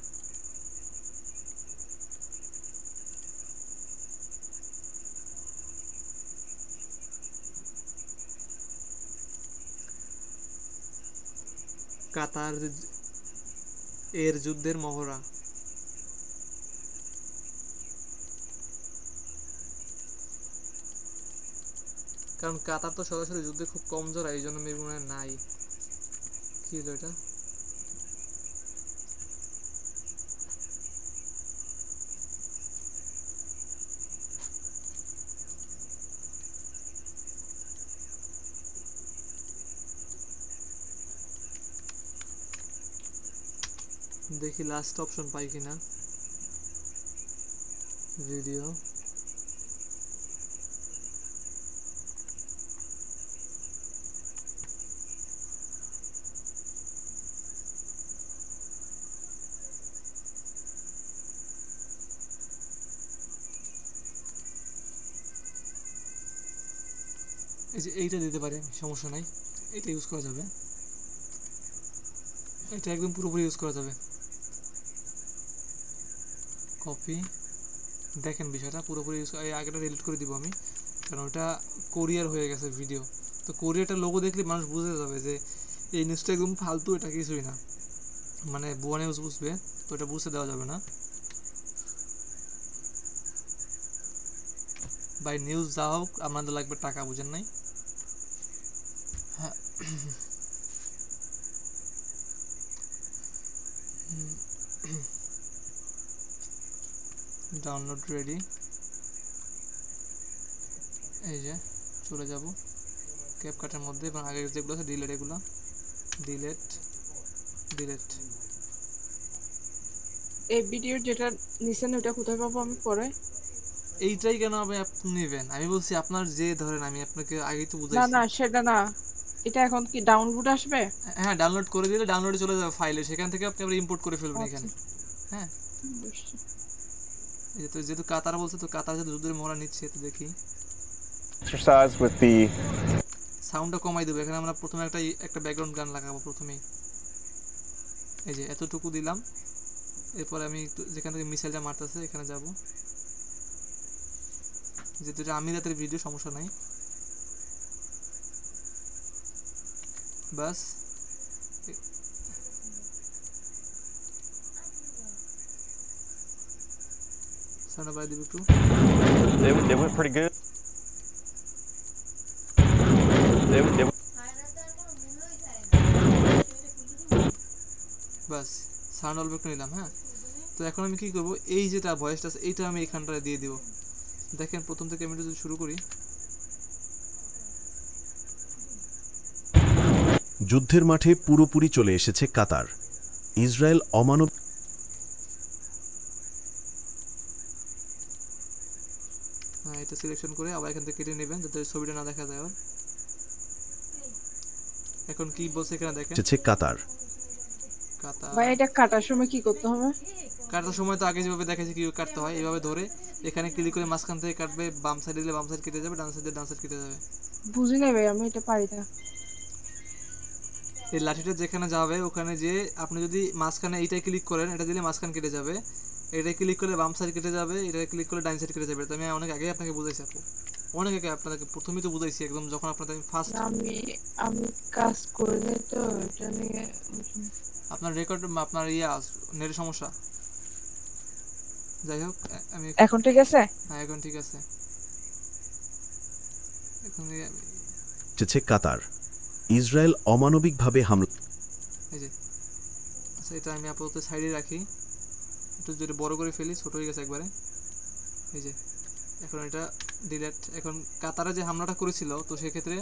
কাতার এর যুদ্ধের মহড়া। কারণ কাতার তো সরাসরি যুদ্ধে খুব কম জড়ায়, এই জন্য মেবি মনে হয় নাই। কি হলো এটা? দেখি লাস্ট অপশন পাই কিনা, ভিডিও। এই যে এইটা দিতে পারি আমি, সমস্যা নাই, এটা ইউজ করা যাবে। এটা একদম পুরোপুরি ইউজ করা যাবে। কপি, দেখেন বিষয়টা পুরোপুরি ইউজ, আগেটা ডিলিট করে দিব আমি, কারণ ওটা কোরিয়ার হয়ে গেছে ভিডিও। তো কোরিয়ারটা লোগো দেখলে মানুষ বুঝতে যাবে যে এই নিউজটা একদম ফালতু, এটা কিছুই না, মানে বুয়া নিউজ বুঝবে, তো এটা বুঝতে দেওয়া যাবে না। বাই নিউজ যা হোক আপনাদের লাগবে টাকা, বুঝেন নাই? হ্যাঁ, ডাউনলোড রেডি। এই যে চলে যাব ক্যাপকাটের মধ্যে, এবং আগের যেগুলো আছে ডিলেট, এগুলো ডিলেট। এই ভিডিওর যেটা নিছেন ওটা কোথায় পাবো আমি পরে? এইটাই কেন আপনি নেবেন? আমি বলছি আপনার যে ধরেন, আমি আপনাকে আগেই তো না বুঝাইছি। না সেটা না, এটা এখন কি ডাউনলোড আসবে? হ্যাঁ, ডাউনলোড করে দিলে ডাউনলোডে চলে যাবে ফাইলে, সেখান থেকে আপনি আবার ইম্পোর্ট করে ফেলবেন এখানে। হ্যাঁ, এই তো যেহেতু কাতার বলছে, তো কাতার যেহেতু যুদ্ধের মহড়া নিচ্ছে, তো দেখি exercise with the সাউন্ডটা কমাই দেবো। এখানে আমরা প্রথমে একটা ব্যাকগ্রাউন্ড গান লাগাবো প্রথমেই। এই যে এতটুকু দিলাম, এরপর আমি একটু যেখান থেকে মিসাইলটা মারতেছে এখানে যাব, যেহেতু এটা আমিরাতের ভিডিও, সমস্যা নাই। বাস সামনে বাড়ি দিব একটু। They went pretty good. They bus sound অল্প একটু নিলাম। হ্যাঁ, তো এখন আমি কি করব, এই যেটা ভয়েসটা আছে এইটা আমি এখানটায় দিয়ে দিব। দেখেন প্রথম থেকে আমি যদি শুরু করি, যুদ্ধের মাঠে পুরোপুরি চলে এসেছে কাতার। ইসরায়েল অমানবিক হ্যাঁ এটা সিলেকশন করে আবার এখান থেকে কেটে নেবেন যাতে ছবিটা না দেখা যায়। এখন কি বলছে এখানে দেখেন, এসেছে কাতার। কাতার। ভাই এটা কাটার সময় কি করতে হবে? কাটার সময় তো আগে যেভাবে দেখাইছি কি কাটতে হয়, এইভাবে ধরে এখানে ক্লিক করে মাঝখান থেকে কাটবে, বাম সাইডে দিলে বাম সাইড কেটে যাবে, ডান সাইডে ডান সাইড কেটে যাবে। বুঝি নাই ভাই, আমি এটা পারি না। এই লাঠিটা যেখানে যাবে ওখানে যে আপনি যদি মাঝখানে এইটাই ক্লিক করেন, এটা দিলে মাঝখান কেটে যাবে, এটা ক্লিক করলে বাম সাইড কেটে যাবে, এটা ক্লিক করলে ডান সাইড কেটে যাবে। তো আমি অনেক আগে আপনাকে বুঝাইছি আপু, অনেক আগে আপনাদেরকে প্রথমেই তো বুঝাইছি একদম, যখন আপনাদের ফার্স্ট আমি কাজ করে যাই তো এটা নিয়ে। আপনার রেকর্ড আপনার নেটের সমস্যা। যাই হোক আমি এখন ঠিক আছে? হ্যাঁ এখন ঠিক আছে। এখন এসেছে কাতার। ইসরায়েল অমানবিকভাবে হামলা। এই যে আচ্ছা এটা আমি আপাতত সাইডে রাখি, একটু যদি বড় করে ফেলি, ছোট হয়ে গেছে একবারে। এই যে এখন এটা ডিলেট। এখন কাতারে যে হামলাটা করেছিল, তো সেক্ষেত্রে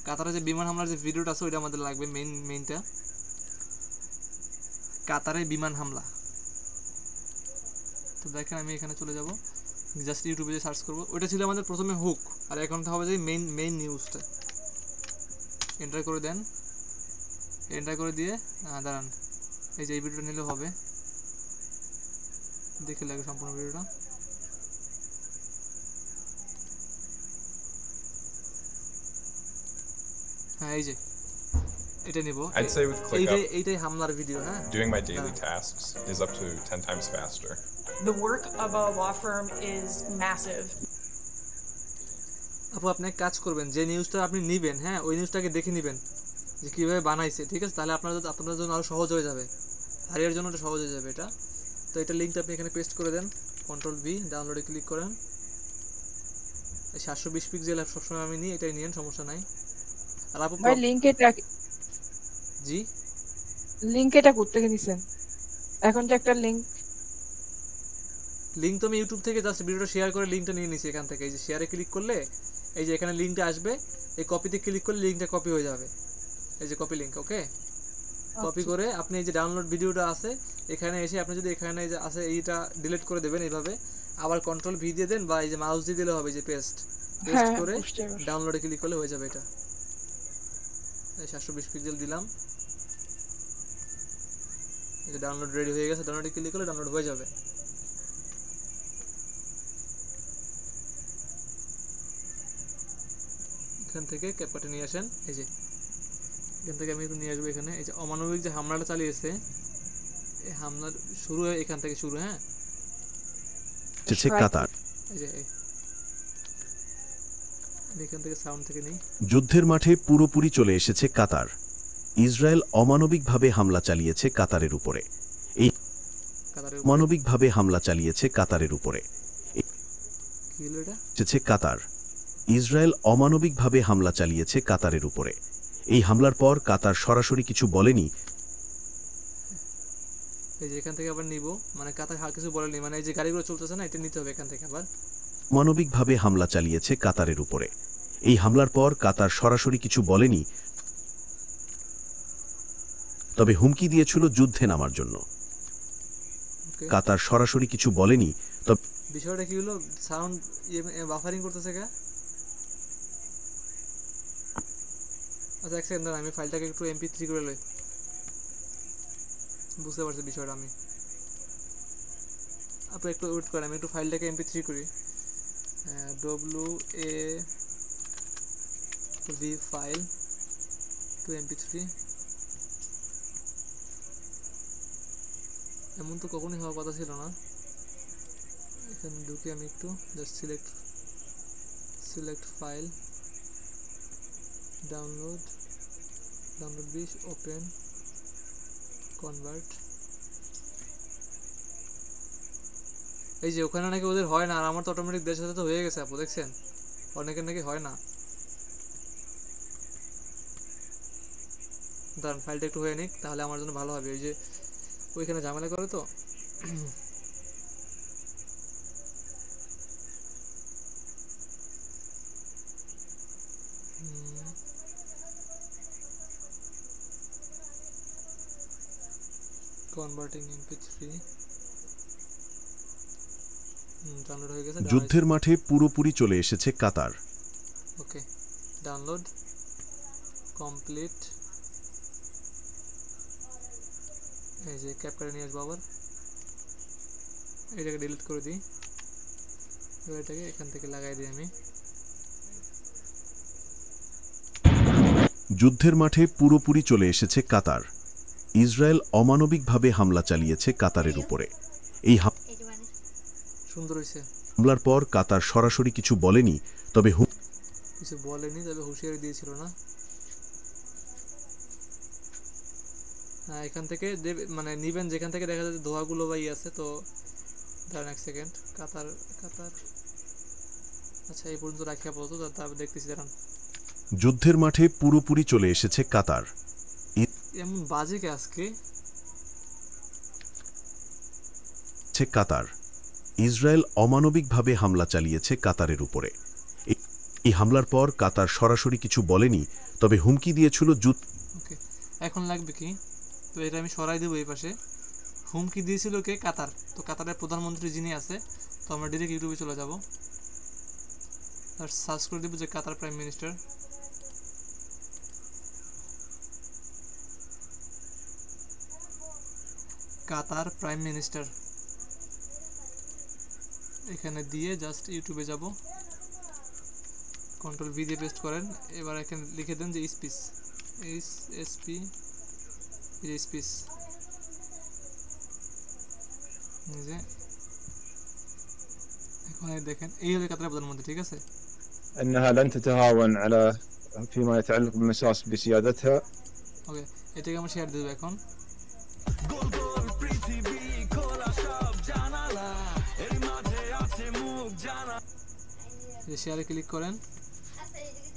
কাতারে যে বিমান হামলার যে ভিডিওটা আছে ওইটা আমাদের লাগবে, মেইনটা কাতারে বিমান হামলা। তো দেখেন আমি এখানে চলে যাব, জাস্ট ইউটিউবে যে সার্চ করব, ওইটা ছিল আমাদের প্রথমে হুক, আর এখনটা হবে যে মেইন নিউজটা। এন্টার করে দেন, এন্টার করে দিয়ে দাঁড়ান, এই যে এই ভিডিওটা নিলে হবে, দেখে লাগে সম্পূর্ণ ভিডিওটা। হ্যাঁ এই যে এটা নিব, I'd say with ClickUp, এইটাই হামলার ভিডিও। হ্যাঁ doing my daily tasks is up to 10 times faster. The work of a law firm is massive. আপু আপনি কাজ করবেন, যে নিউজটা আপনি নেবেন, হ্যাঁ ওই নিউজটাকে দেখে নেবেন যে কীভাবে বানাইছে, ঠিক আছে? তাহলে আপনাদের জন্য আরও সহজ হয়ে যাবে, আর এর জন্য এটা সহজ হয়ে যাবে এটা। তো এটা লিঙ্কটা আপনি এখানে পেস্ট করে দেন, Ctrl+V, ডাউনলোডে ক্লিক করেন। এই 720 পিক্সেল সবসময় আমি নিই, এটাই নিয়েন, সমস্যা নাই। আর আপু ভাই লিংক এটা কোত্থেকে নিছেন? এখন যে একটা লিংক তো আমি ইউটিউব থেকে জাস্ট ভিডিওটা শেয়ার করে লিঙ্কটা নিয়ে নিছি এখান থেকে। এই যে শেয়ারে ক্লিক করলে এই যে এখানে লিঙ্কটা আসবে, এই কপিতে ক্লিক করলে লিঙ্কটা কপি হয়ে যাবে, এই যে কপি লিঙ্ক। ওকে, কপি করে আপনি এই যে ডাউনলোড ভিডিওটা আছে এখানে এসে আপনি যদি এখানে যে আছে এইটা ডিলিট করে দেবেন এইভাবে, আবার Ctrl+V দিয়ে দেন, বা এই যে মাউস দিয়ে দিলে হবে, যে পেস্ট করে ডাউনলোডে ক্লিক করলে হয়ে যাবে এটা। এই 720 পিক্সেল দিলাম, এই যে ডাউনলোড রেডি হয়ে গেছে, ডাউনলোডে ক্লিক করলে ডাউনলোড হয়ে যাবে। এখান থেকে ক্যাপকাটে নিয়ে আসেন, এই যে এখান থেকে আমি একটু নিয়ে আসবো। এখানে এই যে অমানবিক যে হামলাটা চালিয়েছে, এই হামলার শুরু হয় এখান থেকে শুরু। হ্যাঁ এসেছে কাতার। এই যে আমি এখান থেকে সাউন্ড থেকে নিই। যুদ্ধের মাঠে পুরোপুরি চলে এসেছে কাতার। ইসরায়েল অমানবিকভাবে হামলা চালিয়েছে কাতারের উপরে। এই অমানবিকভাবে হামলা চালিয়েছে কাতারের উপরে। কি হলো এটা? এসেছে কাতার। ইসরায়েল অমানবিকভাবে হামলা চালিয়েছে কাতারের উপরে। এই হামলার পর কাতার সরাসরি কিছু বলেনি। এই যে এখান থেকে আবার নিব, মানে কাতার আর কিছু বলেনি, মানে এই যে গাড়িগুলো চলতেছে না, এটা নিতে হবে এখান থেকে আবার। অমানবিকভাবে হামলা চালিয়েছে কাতারের উপরে। এই হামলার পর কাতার সরাসরি কিছু বলেনি, তবে হুমকি দিয়েছিল যুদ্ধে নামার জন্য। কাতার সরাসরি কিছু বলেনি, তবে বিষয়টা কি হলো, সাউন্ড বাফারিং করতেছে কে? আচ্ছা এক সেকেন্ড, আমি ফাইলটাকে একটু MP3 করে লই, বুঝতে পারছি বিষয়টা। আমি আপনি একটু ওয়েট করেন, আমি একটু ফাইলটাকে MP3 করি। WAV ফাইল টু MP3, এমন তো কখনোই হওয়ার কথা ছিল না। এখানে ঢুকে আমি একটু just select file, download 20, open, convert. এই যে ওখানে নাকি ওদের হয় না, আর আমার তো অটোমেটিক দেশের সাথে তো হয়ে গেছে আপু, দেখছেন অনেকের নাকি হয় না। দাঁড়ান ফাইলটা একটু হয়ে নিক, তাহলে আমার জন্য ভালো হবে। ওই যে ওইখানে ঝামেলা করে তো। কনভার্টিং mp3 ডাউনলোড হয়ে গেছে। যুদ্ধের মাঠে পুরোপুরি চলে এসেছে কাতার। ওকে ডাউনলোড কমপ্লিট। এই যে ক্যাপকাটে নিয়ে আসবো আবার, এটাকে ডিলিট করে দিই, এবার এটাকে এখান থেকে লাগাই দিই আমি। যুদ্ধের মাঠে পুরোপুরি চলে এসেছে কাতার। ইসরায়েল অমানবিকভাবে হামলা চালিয়েছে কাতারের উপরে। এই সুন্দর হয়েছে। হামলার পর কাতার সরাসরি কিছু বলেনি, তবে কিছু বলেনি, তবে হুঁশিয়ারি দিয়েছিল না। হ্যাঁ এখান থেকে মানে নিবেন যেখান থেকে দেখা যাচ্ছে ধোঁয়াগুলো বা আছে। তো দাঁড়ান এক সেকেন্ড, কাতার কাতার আচ্ছা এই পর্যন্ত রাখি আপাতত, তারপর দেখতেছি। দাঁড়ান যুদ্ধের মাঠে পুরোপুরি চলে এসেছে কাতার। এমন বাজে কে আজকে। কাতার ইসরায়েল অমানবিকভাবে হামলা চালিয়েছে কাতারের উপরে। এই হামলার পর কাতার সরাসরি কিছু বলেনি, তবে হুমকি দিয়েছিল যুদ্ধ। ওকে এখন লাগবে কি, তো এটা আমি সরাই দেবো এই পাশে। হুমকি দিয়েছিল কে? কাতার। তো কাতারের প্রধানমন্ত্রী যিনি আছে, তো আমরা ডিরেক্ট ইউটিউবে চলে যাব আর সার্চ করে দেবো যে কাতার প্রাইম মিনিস্টার। কাতার প্রাইম মিনিস্টার এখানে দিয়ে জাস্ট ইউটিউবে যাব, কন্ট্রোল ভি দিয়ে পেস্ট করেন। এবার এখানে লিখে দেন যে স্পিচ, এসপি স্পিচ। যে এখন দেখেন এই হলো কাতারের প্রধানমন্ত্রী, ঠিক আছে। أنها لن تتهاون على فيما يتعلق بالمساس بسيادتها. ওকে এটাকে আমরা শেয়ার দেব এখন। শেয়ারে ক্লিক করেন,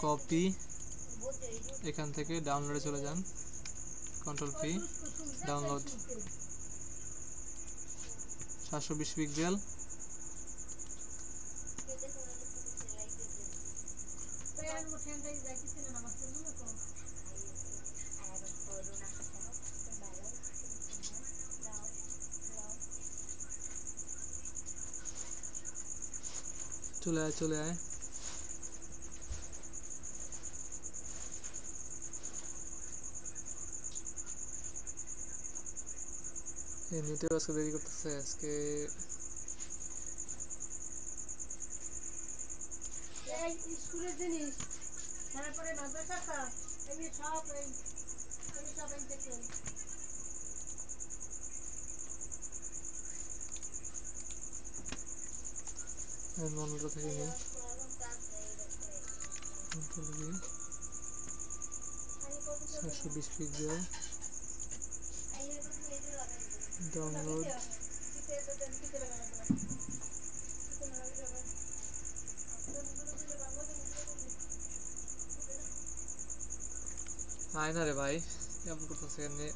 কপি, এখান থেকে ডাউনলোডে চলে যান, কন্ট্রোল পি, ডাউনলোড 720 পিক্সেল। চলে আয় চলে আয়। এমনিতেও আজকে দেরি করতেছে আজকে। স্কুলের জিনিস তারপরে মাদ্রাসা এমনি সব মনিটর থেকে নিই, কন্ট্রোল ভি, 720 পিক্সেল, ডাউনলোড। আয় না রে ভাই, কেমন করতেছে এখানে।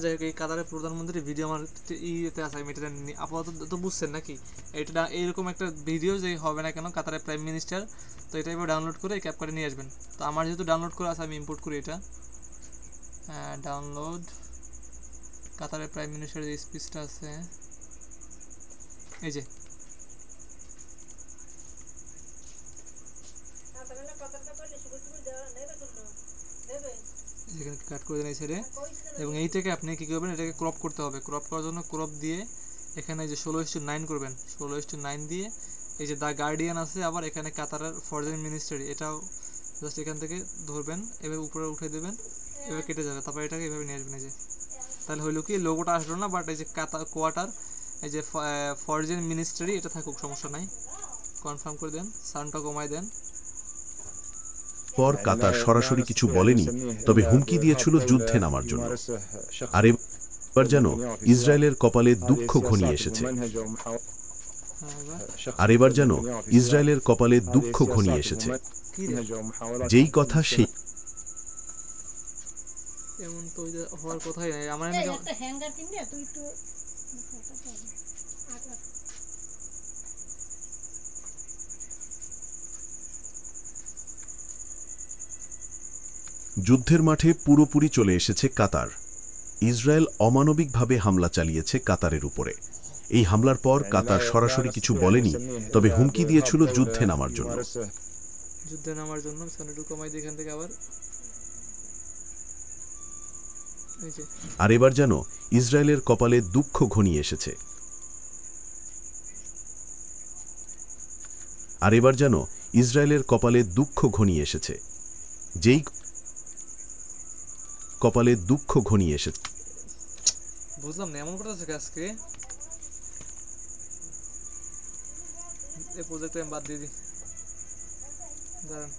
যাই হোক এই কাতারের প্রধানমন্ত্রী ভিডিও আমার ইয়েতে আছে, আমি এটা আপাতত তো বুঝছেন নাকি। এটা এইরকম একটা ভিডিও যে হবে না কেন কাতারের প্রাইম মিনিস্টার, তো এটা এবার ডাউনলোড করে ক্যাপকাটে নিয়ে আসবেন। তো আমার যেহেতু ডাউনলোড করা আছে আমি ইম্পোর্ট করি এটা। ডাউনলোড কাতারের প্রাইম মিনিস্টারের যে স্পিচটা আছে, এই যে এখানে কাট করে দেন এই সাইডে। এবং এইটাকে আপনি কী করবেন, এটাকে ক্রপ করতে হবে। ক্রপ করার জন্য ক্রপ দিয়ে এখানে যে 16:9 করবেন, 16:9 দিয়ে এই যে দ্য গার্ডিয়ান আছে, আবার এখানে কাতারের ফরেন মিনিস্ট্রি, এটাও জাস্ট এখান থেকে ধরবেন, এভাবে উপরে উঠে দেবেন, এভাবে কেটে যাবে। তারপর এটাকে এভাবে নিয়ে আসবেন। এই যে তাহলে হইলো কি লোগোটা আসলো না, বাট এই যে কোয়ার্টার এই যে ফরেন মিনিস্ট্রি এটা থাকুক, সমস্যা নাই। কনফার্ম করে দেন, সাউন্ডটা কমাই দেন। পর কাতার সরাসরি কিছু বলেনি, তবে হুমকি দিয়েছিল যুদ্ধে নামার জন্য। আর এবার যেন ইসরায়েলের কপালে দুঃখ ঘনিয়ে এসেছে। আর এবার যেন ইসরায়েলের কপালে দুঃখ ঘনিয়ে এসেছে। যেই কথা সেই এমন তো হওয়ার কথাই নাই। আমার একটা হ্যাঙ্গার কিনে তুই একটু যুদ্ধের মাঠে পুরোপুরি চলে এসেছে কাতার। ইসরায়েল অমানবিকভাবে হামলা চালিয়েছে কাতারের উপরে। এই হামলার পর কাতার সরাসরি কিছু বলেনি, তবে হুমকি দিয়েছিল যুদ্ধে নামার জন্য। যুদ্ধে নামার জন্য সাউন্ড কমাই দিয়ে এখান থেকে আবার। আর এবার যেন ইসরায়েলের কপালে দুঃখ ঘনিয়ে এসেছে। আর এবার যেন ইসরায়েলের কপালে দুঃখ ঘনিয়ে এসেছে। যেই কপালে দুঃখ ঘনিয়ে এসেছে। বুঝলাম না এমন করতেছে আজকে। এই প্রজেক্টটা আমি বাদ দিয়ে দিই, দাঁড়ান।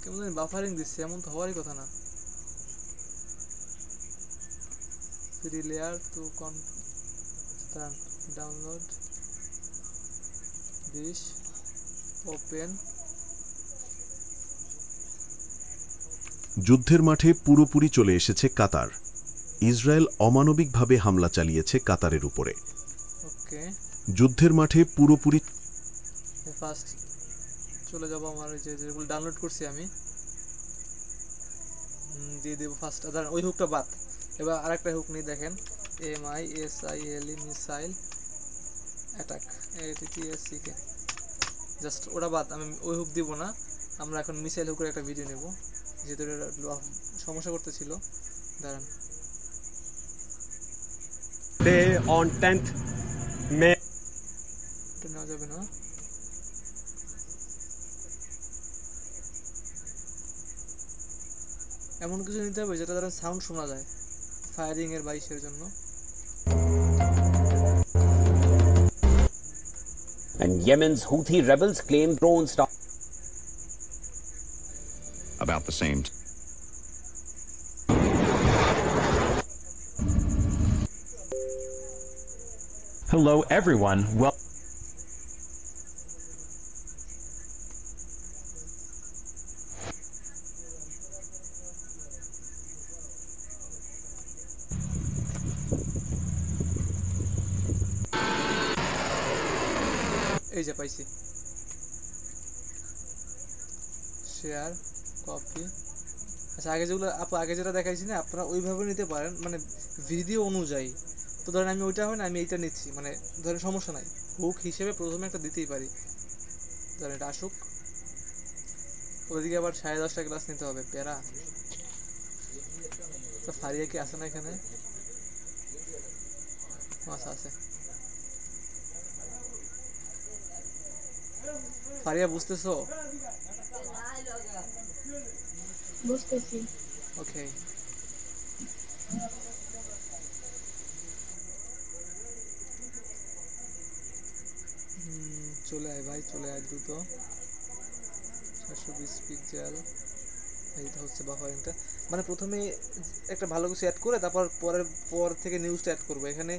কেমন জানি বাফারিং দিচ্ছে, এমন তো হওয়ারই কথা না। Free layer to download this open. যুদ্ধের মাঠে পুরোপুরি চলে এসেছে কাতার। ইসরায়েল অমানবিকভাবে হামলা চালিয়েছে কাতারের উপরে। ওকে, যুদ্ধের মাঠে পুরোপুরি। ফার্স্ট চলে যাব আমার যেগুলো ডাউনলোড করছি আমি, দিয়ে দেবো ফার্স্ট। ধরেন ওই হুকটা বাদ, এবার আরেকটা হুক নিয়ে দেখেন, MISSILE missile attack ATTSCK, just ওটা বাদ। আমি ওই হুক দিব না, আমরা এখন মিসাইল হুকের একটা ভিডিও নেব, যেহেতু সমস্যা করতেছিল। দাঁড়ান, on 10th May এটা নেওয়া যাবে না। এমন কিছু নিতে হবে যেটা ধরেন সাউন্ড শোনা যায় ফায়ারিং এর 22 জন্য। and Yemen's Houthi rebels claim drone stop about the same Hello everyone, well এই যে পাইছি, শেয়ার কপি। আচ্ছা, আগে যেগুলো আগে যেটা দেখাইছি না, আপনারা ওইভাবে নিতে পারেন, মানে ভিডিও অনুযায়ী। তো ধরেন আমি ওইটা হয় না, আমি এইটা নিচ্ছি, মানে ধরেন সমস্যা নাই, হুক হিসেবে প্রথমে একটা দিতেই পারি। ধরেন এটা আসুক, ওইদিকে আবার 10:30টা ক্লাস নিতে হবে, প্যারা। তো ফারিয়া কি আছে না এখানে? আচ্ছা আছে। ফারিয়া বুঝতেছো? বুঝতেছি। ওকে, চলে আয় ভাই, চলে আয় দ্রুত। 420 পিক্সেল, এইটা হচ্ছে বাফারিংটা। মানে প্রথমে একটা ভালো কিছু অ্যাড করে তারপর পর থেকে নিউজটা অ্যাড করবো। এখানে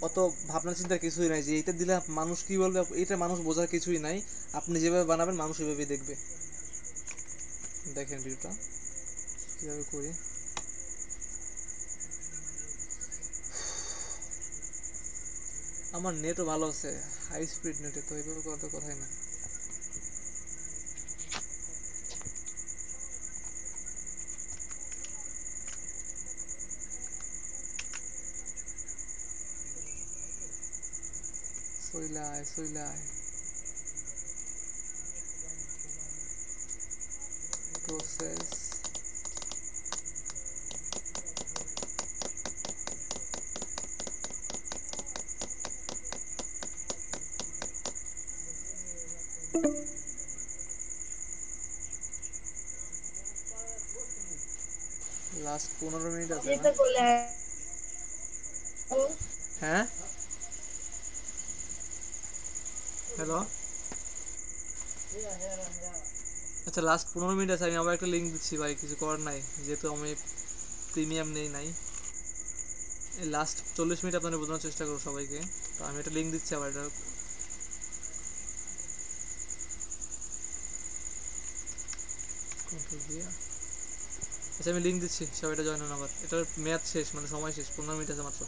অত ভাবনা চিন্তার কিছুই নাই যে এইটা দিলে মানুষ কি বলবে, এটা মানুষ বোঝার কিছুই নাই। আপনি যেভাবে বানাবেন মানুষ ওইভাবেই দেখবে। দেখেন ভিডিওটা কীভাবে করি। আমার নেটও ভালো আছে, হাই স্পিড নেটে, তো এইভাবে কত কথাই না। সইলাই প্রসেস লাস্ট 15 মিনিট আছে না? হ্যাঁ হ্যালো, আচ্ছা লাস্ট 15 মিনিট আছে, আমি আবার একটা লিঙ্ক দিচ্ছি ভাই, কিছু করার নাই যেহেতু আমি প্রিমিয়াম নেই নাই। এই লাস্ট 40 মিনিট আপনারা বোঝানোর চেষ্টা করো সবাইকে। তো আমি একটা লিঙ্ক দিচ্ছি আবার, এটা আচ্ছা আমি লিঙ্ক দিচ্ছি, সবাই এটা জয়েন হন আবার। এটার মেয়াদ শেষ, মানে সময় শেষ, 15 মিনিট আছে মাত্র।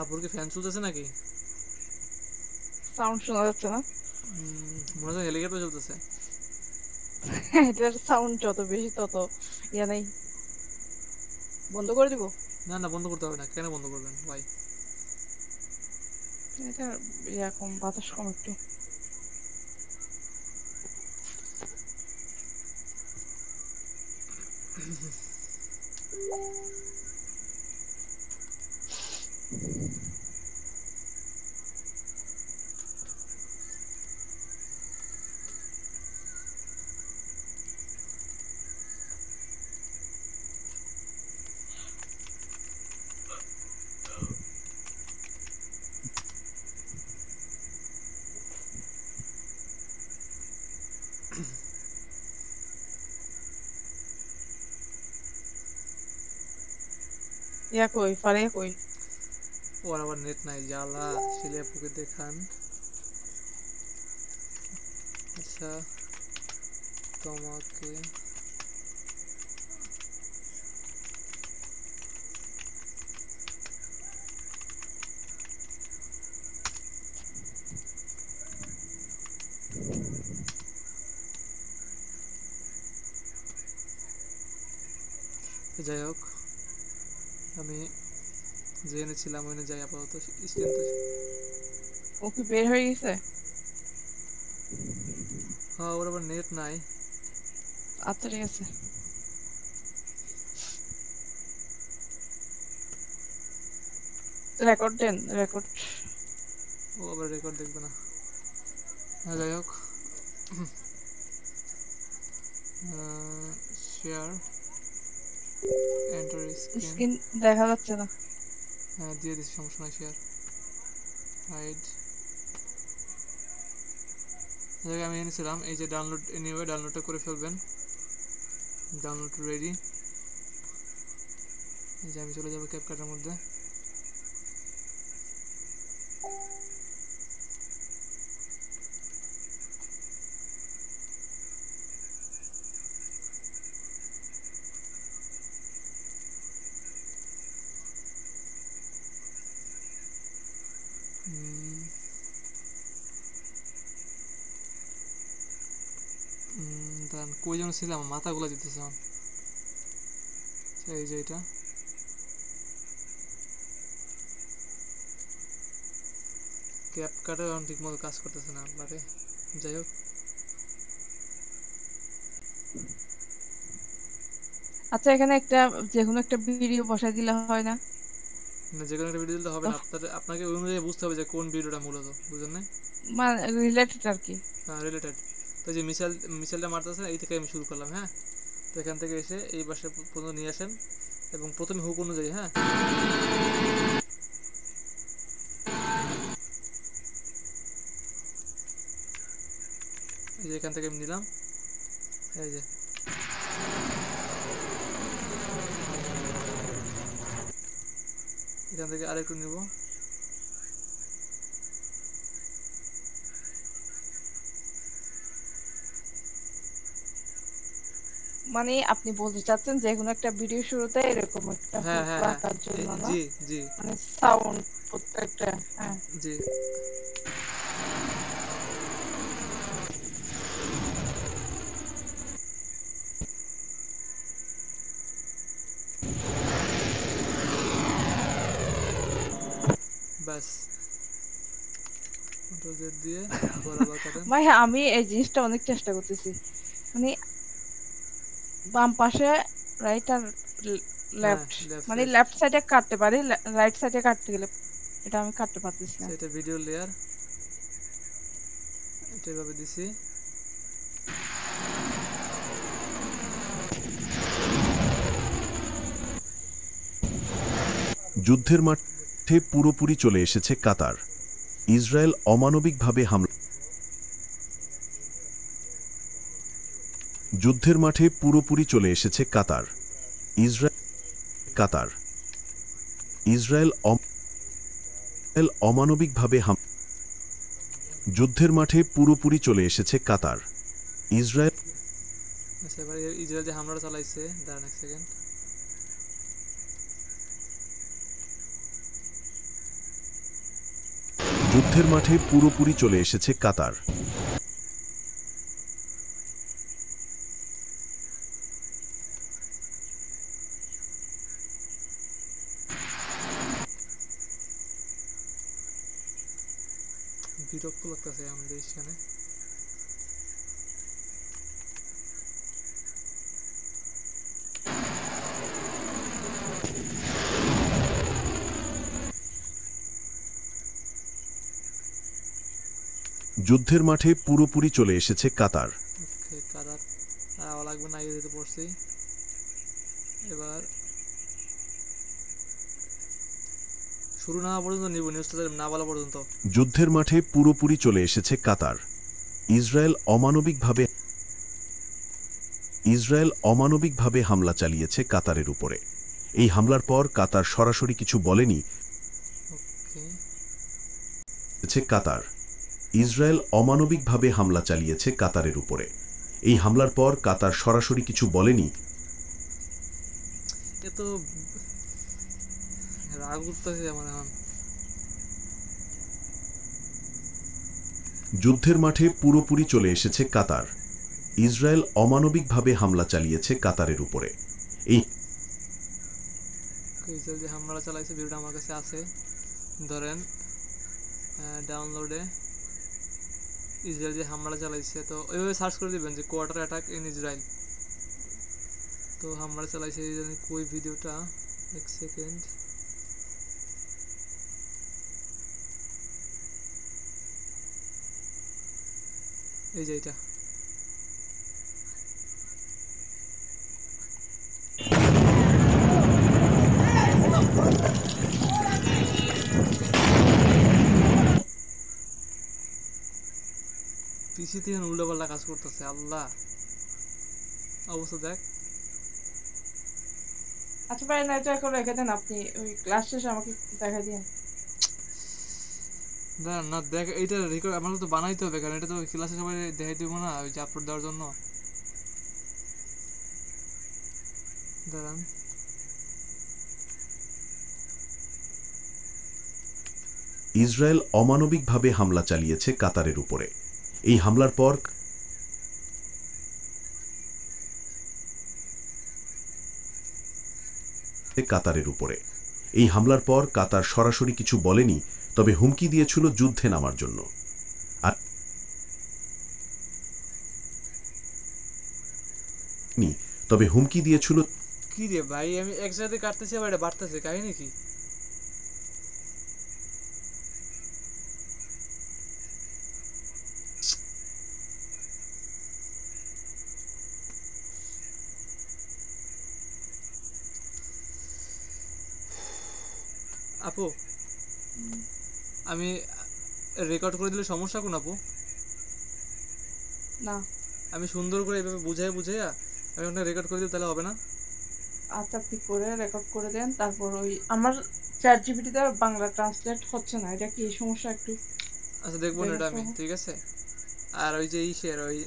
আপুর কি ফ্যান চলতেছে নাকি? সাউন্ড শোনা যাচ্ছে না? মনে হয় হেলিকপ্টার চলতেছে। এটার সাউন্ড যত বেশি তত ইয়া নাই। বন্ধ করে দিব? না না বন্ধ করতে হবে না। কেন বন্ধ করবেন ভাই? এটা ইয়া কম, বাতাস কম একটু। ইয়া কই, ফারিয়া কই? ওর আবার নেট নাই, জ্বালা। শিলে আপুকে দেখান। আচ্ছা তোমাকে যাই হোক, আমি জেনেছিলাম ওখানে যাই আপাতত। স্ট্যান্ড ও কি বের হয়ে গেছে? হ্যাঁ, ওর আবার নেট নাই। আচ্ছা ঠিক আছে। রেকর্ড দেন, রেকর্ড। ও আবার রেকর্ড দেখবে না। হ্যাঁ যাই হোক, শেয়ার এন্টার স্ক্রিন দেখা যাচ্ছে না। হ্যাঁ দিয়ে দিচ্ছি, সমস্যা নাই। Share hide. আমি এনেছিলাম এই যে ডাউনলোড, এনিওয়ে ডাউনলোডটা করে ফেলবেন। Download ready. এই যে আমি চলে যাবো ক্যাপকাটের মধ্যে। কই যেন ছিলাম, মাথাগুলো দিতেছে। এই যে এটা ক্যাপকাটে এখন ঠিক মতো কাজ করতেছে না বারে। যাই হোক, আচ্ছা এখানে একটা যেকোনো একটা ভিডিও বসাই দিলে হয় না? না, যেকোনো একটা ভিডিও দিলে হবে না। আপনাকে ওই অনুযায়ী বুঝতে হবে যে কোন ভিডিওটা মূলত, বুঝলেন না? মানে রিলেটেড আর কি। হ্যাঁ রিলেটেড। তো যে মিসাইলটা মারতেছে এই থেকে আমি শুরু করলাম। হ্যাঁ, তো এখান থেকে এসে এই পাশে পর্যন্ত নিয়ে আসেন এবং প্রথমে হুক অনুযায়ী, হ্যাঁ এই যে এখান থেকে আমি নিলাম। এই যে এখান থেকে আরেকটু নিব। মানে আপনি বলতে চাচ্ছেন যে কোনো একটা ভিডিও শুরুতে এরকম একটা হ্যাঁ হুক হ্যাঁ হ্যাঁ রাখার জন্য না? জি জি মানে সাউন্ড প্রত্যেকটা হ্যাঁ জি বাস কন্ট্রোল জেড দিয়ে বরাবর কাটেন। ভাই আমি এই জিনিসটা অনেক চেষ্টা করতেছি, মানে বাম পাশে রাইট আর লেফট, left, মানে left. লেফট সাইডে কাটতে পারি, রাইট সাইডে কাটতে গেলে এটা আমি কাটতে পারতেছি না। এটা ভিডিও লেয়ার এটা এভাবে দিছি। যুদ্ধের মাঠে পুরোপুরি চলে এসেছে কাতার। ইসরায়েল অমানবিকভাবে হামলা। যুদ্ধের মাঠে পুরোপুরি চলে এসেছে কাতার। ইসরায়েল অমানবিকভাবে যুদ্ধের মাঠে পুরোপুরি চলে এসেছে কাতার। ইসরায়েল আচ্ছা এবার ইসরায়েল যে হামলাটা চালাইছে, দাঁড়ান এক সেকেন্ড। যুদ্ধের মাঠে পুরোপুরি চলে এসেছে কাতার। বিরক্ত লাগতেছে আমাদের এখানে। যুদ্ধের মাঠে পুরোপুরি চলে এসেছে কাতার। ওকে কাতার লাগবে না, দিতে পড়ছি। এবার শুরু না হওয়া পর্যন্ত নিব, নিউজটা না বলা পর্যন্ত। যুদ্ধের মাঠে পুরোপুরি চলে এসেছে কাতার। ইসরায়েল অমানবিকভাবে হামলা চালিয়েছে কাতারের উপরে। এই হামলার পর কাতার সরাসরি কিছু বলেনি। কাতার ইসরায়েল অমানবিকভাবে হামলা চালিয়েছে কাতারের উপরে। এই হামলার পর কাতার সরাসরি কিছু বলেনি। এত রাগ উঠতেছে আমার এখন। যুদ্ধের মাঠে পুরোপুরি চলে এসেছে কাতার। ইসরায়েল অমানবিকভাবে হামলা চালিয়েছে কাতারের উপরে। এই ইসরায়েল যে হামলা চালাইছে ভিডিওটা আমার কাছে আছে, ধরেন ডাউনলোডে ইসরায়েল যে হামলা চালাইছে, তো ওইভাবে সার্চ করে দিবেন যে কোয়ার্টার অ্যাটাক ইন ইসরায়েল। তো হামলা চালাইছে কই ভিডিওটা, এক সেকেন্ড। এই যে এটা পিসিতে উল্টোপাল্টা কাজ করতেছে। আল্লাহ অবস্থা দেখ। আচ্ছা ভাই না এটা এখন রেখে দেন, আপনি ওই ক্লাস শেষে আমাকে দেখাই দিন। দাঁড়ান না দেখ, এইটা রেকর্ড আমার তো বানাইতে হবে, কারণ এটা তো ক্লাসে সবাই দেখাই দিব না, ওই যে আপলোড দেওয়ার জন্য। দাঁড়ান ইসরায়েল অমানবিকভাবে হামলা চালিয়েছে কাতারের উপরে। এই হামলার পর কাতার সরাসরি কিছু বলেনি, তবে হুমকি দিয়েছিল যুদ্ধে নামার জন্য। কি রে ভাই, আমি একসাথে কাটতেছি আবার এটা বাড়তেছে, কাহিনী কি? আপু আমি রেকর্ড করে দিলে সমস্যা কোন আপু? না আমি সুন্দর করে এভাবে বুঝাইয়া আমি ওটা রেকর্ড করে দিই, তাহলে হবে না? আচ্ছা আপনি করে রেকর্ড করে দেন, তারপর ওই আমার চ্যাট জিপিটিতে বাংলা ট্রান্সলেট হচ্ছে না, এটা কি সমস্যা একটু? আচ্ছা দেখবো না এটা আমি, ঠিক আছে। আর ওই যে ওই